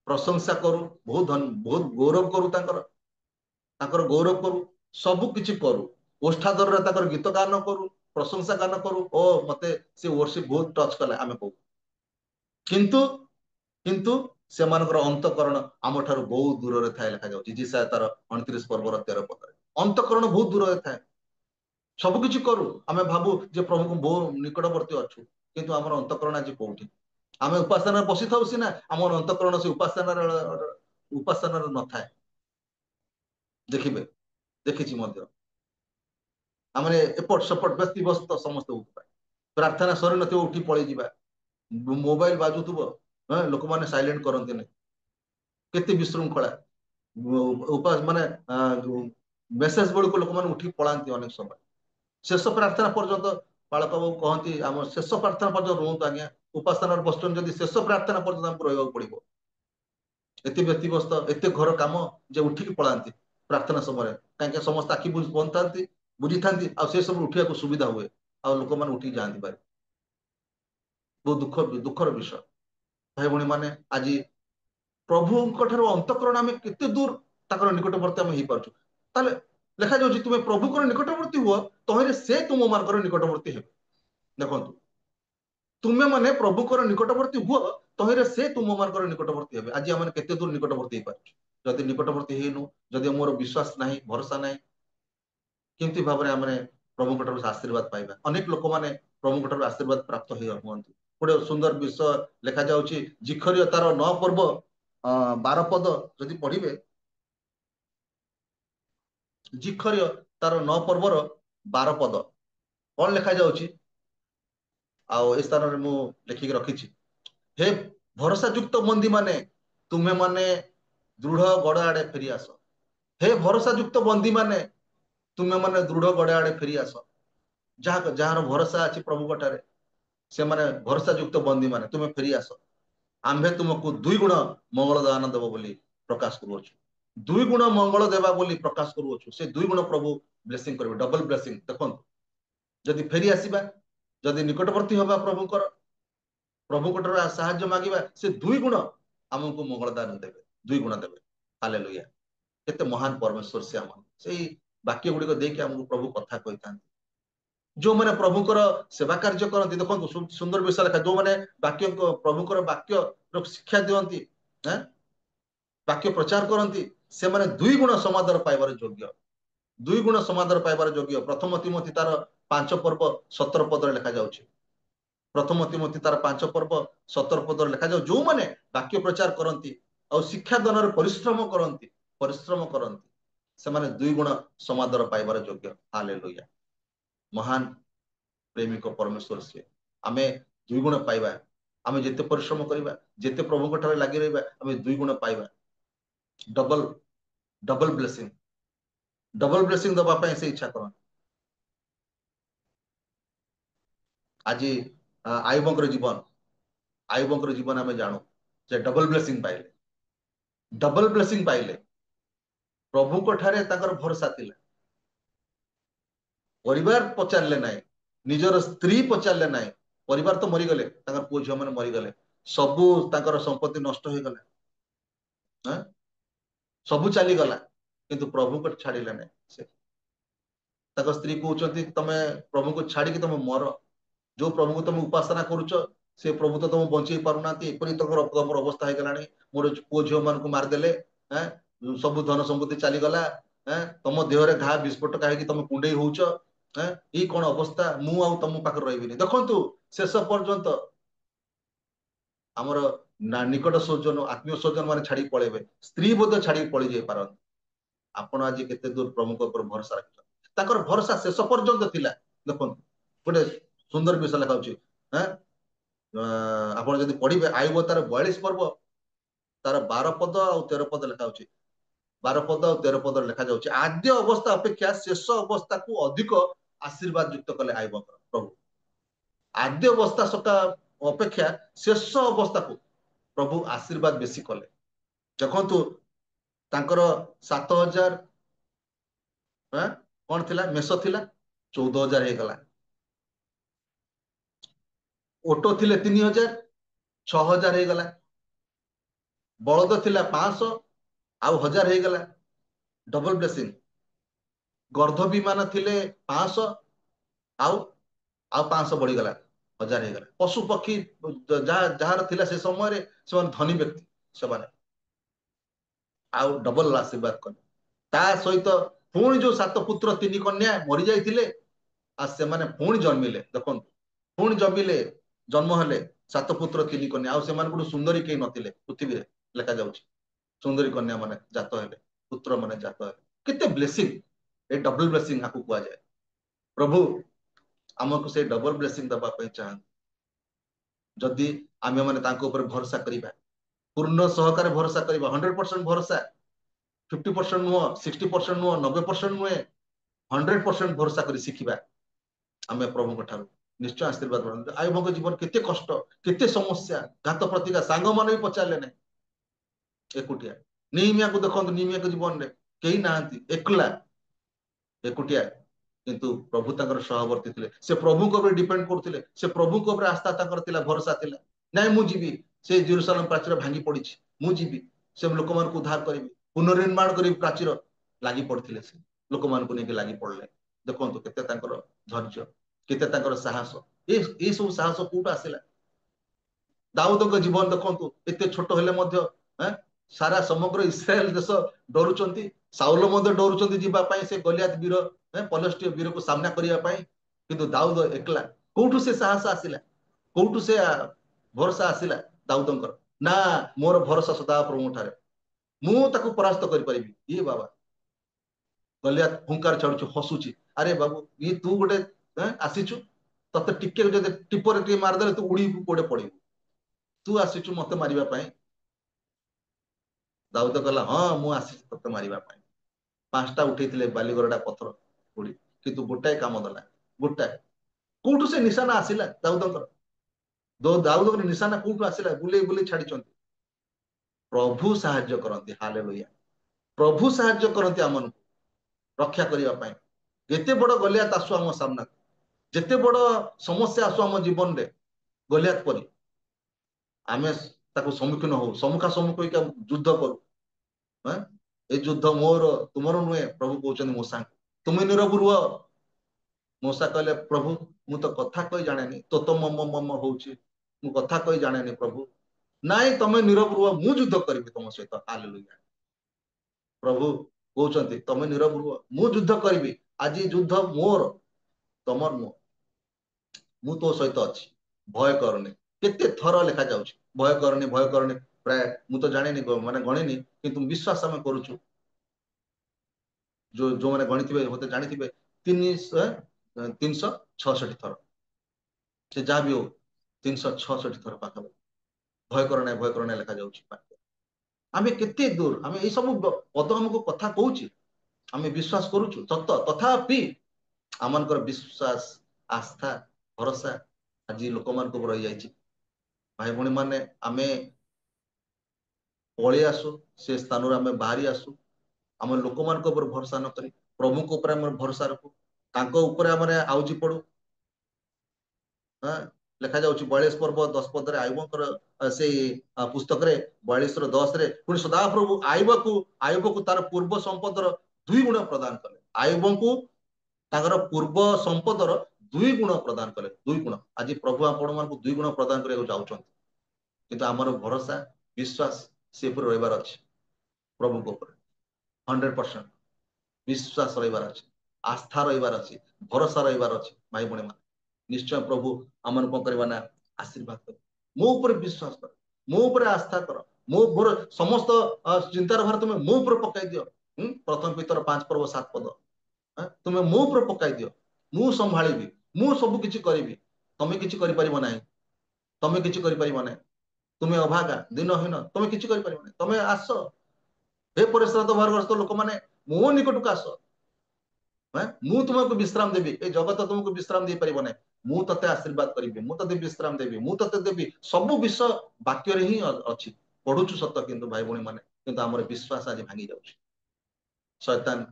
प्रशंसा करू बहुत गौरव करू ताकर गौरव करू सब किछि करू ओष्ठादर रे ताकर गीत गान करू प्रशंसा गान करू ओ मते से वर्शिप बहुत टच कला आमे को किंतु से मानकर अंतकरण आम ठारू बहुत दूर रे थाए लेखा जाउची जिसा तार 29 पर्वर 13 पद अंतकरण बहुत दूर रे थाए सब किछि करू आमे भाबू जे प्रभु को बहुत निकटवर्ती अछु किंतु हमर अंतकरण आज कोठी आमे उपासना बसी थाउ सिना हमर अंतकरण से उपासना न थाए देखिबे देखिछि मध्य हमरे एपट सपट व्यक्ति बस्त समस्त उपाय प्रार्थना सरी नथि उठी पळी जिबा मोबाइल बाजुथबो लोक माने साइलेंट करंते ने केते विशृंखला उपास माने मेसेज बळ को लोक माने उठी पळांती अनेक समय शेष प्रार्थना पर्यंत बालक बाबू कहती आम शेष प्रार्थना पर्यंत रुहतु आज्ञा उपासना बसुन जदि शेष प्रार्थना पर्यंत हमको रहा पड़ो एत व्यक्तिगत एत घर कम जे उठिकी पलांती प्रार्थना समय कहीं समस्त आखि बंद था बुझी था से सब उठा सुविधा हुए आ लोक मैंने उठी जाती पारे बहुत दुखर विषय भाई भणी मैंने आज प्रभु अंतकरण आम केते दूर निकटवर्ती आम हो पार्छु लेखा जाऊँ तुम्हें प्रभु निकटवर्ती हुआ तहरे से तुम मान निकटवर्ती हे देखो तुम्हें माने प्रभु निकटवर्ती हुआ तहरे से तुम मान निकटवर्ती हे आज आम केते दूर निकटवर्ती हो पार्छु जदि निकटवर्ती हेनु जदि मोर विश्वास नहीं भरोसा नहीं किंतु भाव में प्रभु आशीर्वाद पाइबा अनेक लोक मैंने प्रभु आशीर्वाद प्राप्त हुए गोटे सुंदर विषय लेखा जाउची जिखरिय तार 9 पर्व 12 पद जदि पढ़िबे जिखरिय तार 9 पर्वर 12 पद कौन लेखा जाउची आउ ए स्थान रे मु लेखिक रखिछि हे भरोसा युक्त बंदी माने तुम्हें माने दृढ़ गड़ आड़े फेरी आस हे भरोसा युक्त बंदी माने तुम्हें माने दृढ़ गड़ आड़े फेरी आस जहाँ भरोसा अच्छी प्रभु कटारे से माने भरोसा युक्त बंदी माने तुम्हें फेरी आस आम्भे तुमको 2 गुण मंगल दान देव बोली प्रकाश करूछु 2 गुण मंगल देवा बोली प्रकाश करूछु से 2 गुण प्रभु ब्लेसिंग करबे डबल ब्लेसिंग देखो जदि फेरी आसीबा जदि निकटवर्ती होबा प्रभु कटर साहाय्य मागिबा से 2 गुण हमको मंगल दान देबे 2 गुण देबे हालेलुया केते महान परमेश्वर से हम सेही वाक्य गुडी को देखि हमको प्रभु कथा कहितान जो माने प्रभुकर सेवा कार्य करती देखो सुंदर विषय लिखा जो माने वाक्य प्रभुकर वाक्य शिक्षा दियंती वाक्य प्रचार करती से माने 2 गुण समादर पाइबार योग्य 2 गुण समादर पाइबार योग्य प्रथम तिमोथी तार 5 पर्व 17 पद लेखा जाउछि प्रथम तिमोथी तार 5 पर्व 17 पद लेखा जाउ जो माने वाक्य प्रचार करती और शिक्षा दान परिश्रम करती से माने 2 गुण समादर पाइबार योग्य हालेलुया महान प्रेमिक परमेश्वर से आमे 2 गुण पाइबा आमे जेते परिश्रम करिबा जेते प्रभु को ठारे लागि रहबा आमे 2 गुण पाइबा डबल ब्लेसिंग दबा पे से इच्छा कर आज आयुबंकर जीवन आमे जानो जे डबल ब्लेसिंग पाइले प्रभु को ठारे ताकर भरोसा थिला परिवार पचारले नाई निजर स्त्री पचारले नाई परिवार तो मरीगले पुओ झील मैंने मरीगले सबू संपत्ति नष्ट हो गला सबू चलीगला किंतु प्रभु को छाड़िले ना से स्त्री कहते तमें प्रभु को छाड़ी तुम मर जो प्रभु को तुम उपासना करुच से प्रभु तो तुम बंचे पारुना एपरी तमर अवस्था हो गलानी मोर पुओ झील मान मारिदेले सब धन संपत्ति चलीगला तुम देहरे घा विस्फोट कहीं तुम कुंडई होच ये कौन अवस्था मु आउ तुम पाखे रही देखु शेष पर्यंत आमर निकट स्वजन आत्मीय स्वजन मान छाड़ी पलैबे स्त्री बोध छाड़ी पलि जाई पारन आपण आज केते दूर प्रमुख ऊपर भरोसा रखिछन भरोसा शेष पर्यंत थिला देखो गोटे सुंदर विषय लिखाउछि आपण जदि पढ़िबे आयुब तार 42 पर्व तार 12 पद और 13 पद लिखाउछि 12 पद और 13 पद लिखा जाउछि आद्य अवस्था अपेक्षा शेष अवस्था को अधिक आशीर्वाद युक्त कले आयुब प्रभु आद्य अवस्था सका अपेक्षा शेष अवस्था को प्रभु आशीर्वाद बेसी कले देखंतु तांकर 7000 कौन थिला मेष थिला 14000 हे गला ओटो थिले 3000 6000 हे गला बलद थिला 500 आउ 1000 हे गला डबल ब्लेसिंग गर्ध विमान थिले 500 आउ 500 बढ़ी गला 1000 हे गला पशु पक्षी जहार थिला से समय रे से धनी व्यक्ति से आउ डबल आशीर्वाद कले ता सहित पुणी जो 7 पुत्र 3 कन्या मरी जाइथिले आ से माने पुणी जन्मिले देखो पुणी जन्मिले जन्म हेले 7 पुत्र 3 कन्या आउ से माने गुड सुंदरी के नथिले पृथ्वी रे लेखा जाउछि सुंदरी कन्या माने जात हेले पुत्र माने जात हेले केते ब्लेसिंग ए डबल ब्लेसिंग आकु कुआ जाय प्रभु हमको से डबल ब्लेसिंग दबा पे चाहन जदि आमे माने तांको ऊपर भरोसा करिबा पूर्ण सहकार भरोसा करिबा 100% भरोसा 50% नुह 60% नुह 90% नुहे 100% भरोसा करी शिखिबा आमे प्रभु को ठारू निश्चय आशीर्वाद बन आयुब जीवन केते कष्ट केते समस्या घात प्रतिगा सांग मन भी पचारले नै एकुटिया निमिया को देखंतु निमिया के जीवन रे केही नांती एकला एकुटिया किंतु प्रभु तांकर सहवर्ती थिले से प्रभु को ऊपर डिपेंड करथिले से प्रभु को ऊपर आस्था तांकर थिला भरोसा थिला नै मु जीवी से जेरूशलेम प्राचीर भांगी पड़िछि मु जीवी से लोक मान को उद्धार करिवि पुनर्निर्माण करी प्राचीर लागि पड़थिले से लोक मान को नेके लागि पड़ले देखंतु केते तांकर धैर्य केते तांकर साहस ए सब साहस कोट आसिला दाऊद को जीवन देखंतु एते छोट हेले मध्य सारा समग्र इस्राएल देश डरुचंती साउल मध्य डरुचंती जीवा पई से गलियात वीर पलस्टिय वीर को सामना करिया पई किंतु दाऊद एकला कोठु से साहस आसिला कोठु से भरोसा आसिला दाऊदंकर ना मोर भरोसा सदा प्रभु ठारे मु ताको परास्त करि परिबि ये बाबा गलियात हुंकार छाडुछु हसुची अरे बाबू ये तू गोटे आसीछु तते टिके जदि टिपर टी मार देले तू उड़ी कोडे पड़िबु तू आसीछु मते मारिबा पई दाऊद कहला हां मु आसी तते मारिबा पई पांचटा उठैथिले बालीगरडा पत्थर उड़ी किंतु गोटाए काम दला गोटाए कोठु से निशाना आसिला दाऊदंकर दाऊदकर निशाना कोठु आसिला बुले बुले छाडी चंती प्रभु सहाय्य करंती हालेलुया प्रभु सहाय्य करंती हमन रक्षा करिया पई केते बड़ गलियात आसु हम सामना जेते बड़ समस्या आसु हम जीवन रे गलियात परी आमे ताको सम्मुखीन हो सम्मुखा सम्मुख होई युद्ध करू ए युद्ध मोर तुमरो नुहे प्रभु कहउछन मूसा तुमे नीरव रुह मूसा कहले प्रभु मु तो कथा कहि जानेनी तो तो मम मम होउची मु कथा कहि जानेनी प्रभु नाइ तमे नीरव रुह मु युद्ध करबी तुम सहित हालेलुया प्रभु कहउछन तमे नीरव रुह मु युद्ध करबी आज युद्ध मोर तमर नु मु तो सहित अछि भय करनी केते थर लेखा जाउची भय करनी प्राय मु तो जानेनी माने गणिनी किंतु विश्वास हम करूछु जो माने गणिथिबे होते जानिथिबे 366 थर से जा भी हो 366 थर पाखा भय करना लेखा जाउची आमे केते दूर आमे ए सब पद हमको कथा कहूची आमे विश्वास करूछु सत्य तथापि आमनकर विश्वास आस्था भरोसा आज लोक मान को रही जाइछि भाई भणी माने आमे पळे आसु से स्थान रे आमे बाहरी आसु आम लोक मान को ऊपर भरोसा न करी प्रभु को ऊपर आम भरोसा रखु तांको ऊपर आमरे आउजी पड़ू लेखा जाउछि 42 पर्व 10 पद रे आयुबकर से पुस्तक रे 42 रो 10 रे पुनी सदा प्रभु आयुब को तार पूर्व संपदर 2 गुण प्रदान कले आयुब को ताकर पूर्व संपदर दुई गुण प्रदान कले दुई गुण आज प्रभु आपण मानक दुई गुण प्रदान करने जाऊँ किंतु आमर भरोसा विश्वास से रही अच्छे प्रभु को 100% विश्वास रही अच्छे आस्था रही अच्छे भरोसा रही अच्छे भाई भाई मान निश्चय प्रभु आम कौन करवा ना आशीर्वाद कर मो ऊपर विश्वास कर मो ऊपर आस्था कर मो समस्त चिंतार भार तुम्हें मो ऊपर पकाई दियो प्रथम पितर 5 पर्व 7 पद तुम्हें मो ऊपर पकाई दियो मु संभाळिबी मु सब किछि करिबी तमे किछि करि परिबो नाही तमे किछि करि परिबो नाही तुम्हें अभागा दिनहीन तमे किछि करि परिबो नाही तमे आस हे परिश्रांत भारग्रस्त लोक माने मो निकटକୁ आस मु तुमको विश्राम देबी ए जगत तुमको विश्राम दे परिबो नाही मु तते आशीर्वाद करिबी मु तते विश्राम देबी मु तते देबी सब विषय वाक्य रे ही अछि पढुछु सत्य किंतु भाई भणी माने किंतु हमर विश्वास आज भांगी जाउछि शैतान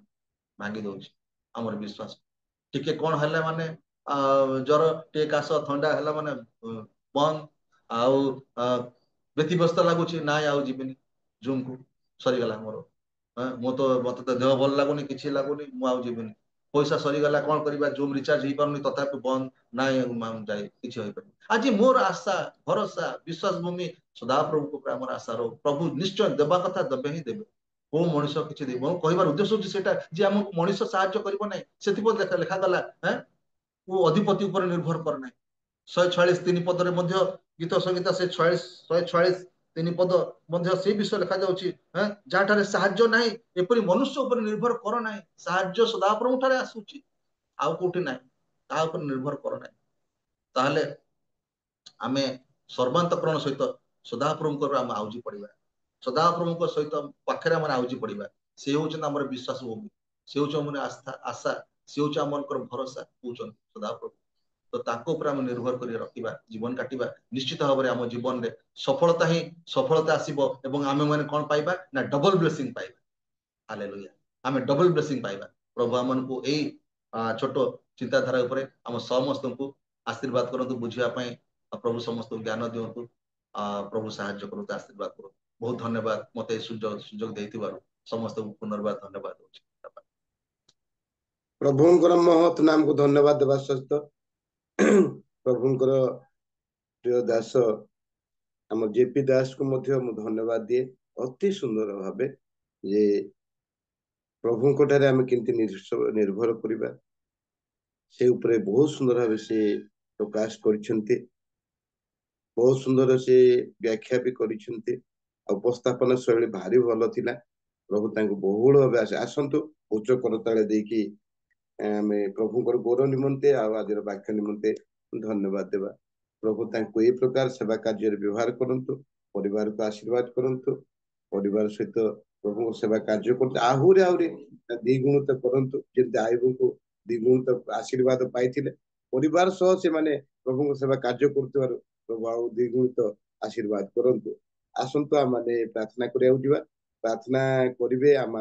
भांगी दउछि हमर विश्वास टिके कोन हल्ला माने जर टे काश ठंडा हल्ला माने बंद आउ व्यतिव्यस्त लागुछि नाय आउ जीवनी जूम को सरी गला मोर मो तो मत तो देह भल लागुनी किछि लागुनी मु आउ जीवनी पैसा सरी गला कोन करबा जूम रिचार्ज ही पारुनी तथापि बंद नाय जाय किछि होई पारि आज मोर आशा भरोसा विश्वास भूमि सदा प्रभु को हमर आशा रो प्रभु निश्चय देबा कथा देबे ही देबे को मनुष्य किछि देबो कहबार उद्देश्य होछि सेटा जे हमको मनुष्य साहाय्य करबो नै सेति लेखा गला वो अधिपति ऊपर निर्भर कर नाही 146 3 पद रे मध्य गीत संगीता से 146 3 पद मध्य से विषय लिखा जाउछि जाठारे साहाय्य नाही एपरि मनुष्य ऊपर निर्भर कर नाही साहाय्य सदा प्रभु ठारे आसुछि आउ कोठी नाही ता ऊपर निर्भर कर नाही ताहले आमे सर्वांतकरण सहित सदा प्रभु को हम आउजी पड़िबा सदा प्रभु को सहित पाखरे हम आउजी पड़िबा से होचन हमर विश्वास भूमि से होच हमर आस्था आशा से होच हमर भरोसा होचन सदा प्रभु तो ताको ऊपर हम निर्भर करी रखिबा जीवन काटिबा निश्चित भाव हम जीवन रे सफलता आसीबो एवं आमे माने कोन पाइबा ना डबल ब्लेसिंग पाइबा हालेलुया आमे डबल ब्लेसिंग पाइबा प्रभु हमन को एई छोट चिंताधारा ऊपर हम समस्त को आशीर्वाद करंतु बुझिया पई प्रभु समस्त ज्ञान दियंतु प्रभु सहाय्य करंतु आशीर्वाद करो बहुत धन्यवाद मते सुजोग देथिबारु समस्त को पुनर्बार धन्यवाद होछि प्रभुंकर महत नाम को धन्यवाद देवा सहित प्रभुंकर प्रिय दास आम जेपी दास को मध्य मु धन्यवाद दिए अति सुंदर भाबे जे प्रभुंक ठारे आमे किंति निर्भर करिबा से ऊपर बहुत सुंदर भाबे से प्रकाश करिसंते बहुत सुंदर से व्याख्या भी करिसंते उपस्थापन शैली भारी भल थिला प्रभु तांको बहुल भाबे आसंतु उच्च करताळे देकी आमे प्रभुंकर गौरव निमंते आज वाक्य निमंते धन्यवाद देवा प्रभु तांको ए प्रकार सेवा कार्य व्यवहार करंतु परिवार को आशीर्वाद करंतु परिवार सहित प्रभु सेवा कार्य करते आहुरी आहुरी द्विगुणित करंतु जेंति आयु को द्विगुणित आशीर्वाद पाइथिले परिवार सह से माने प्रभु सेवा कार्य करतुवार प्रभु आउ द्विगुणित आशीर्वाद करंतु आसंतु आमाने प्रार्थना करिया उठिबा प्रार्थना करिवे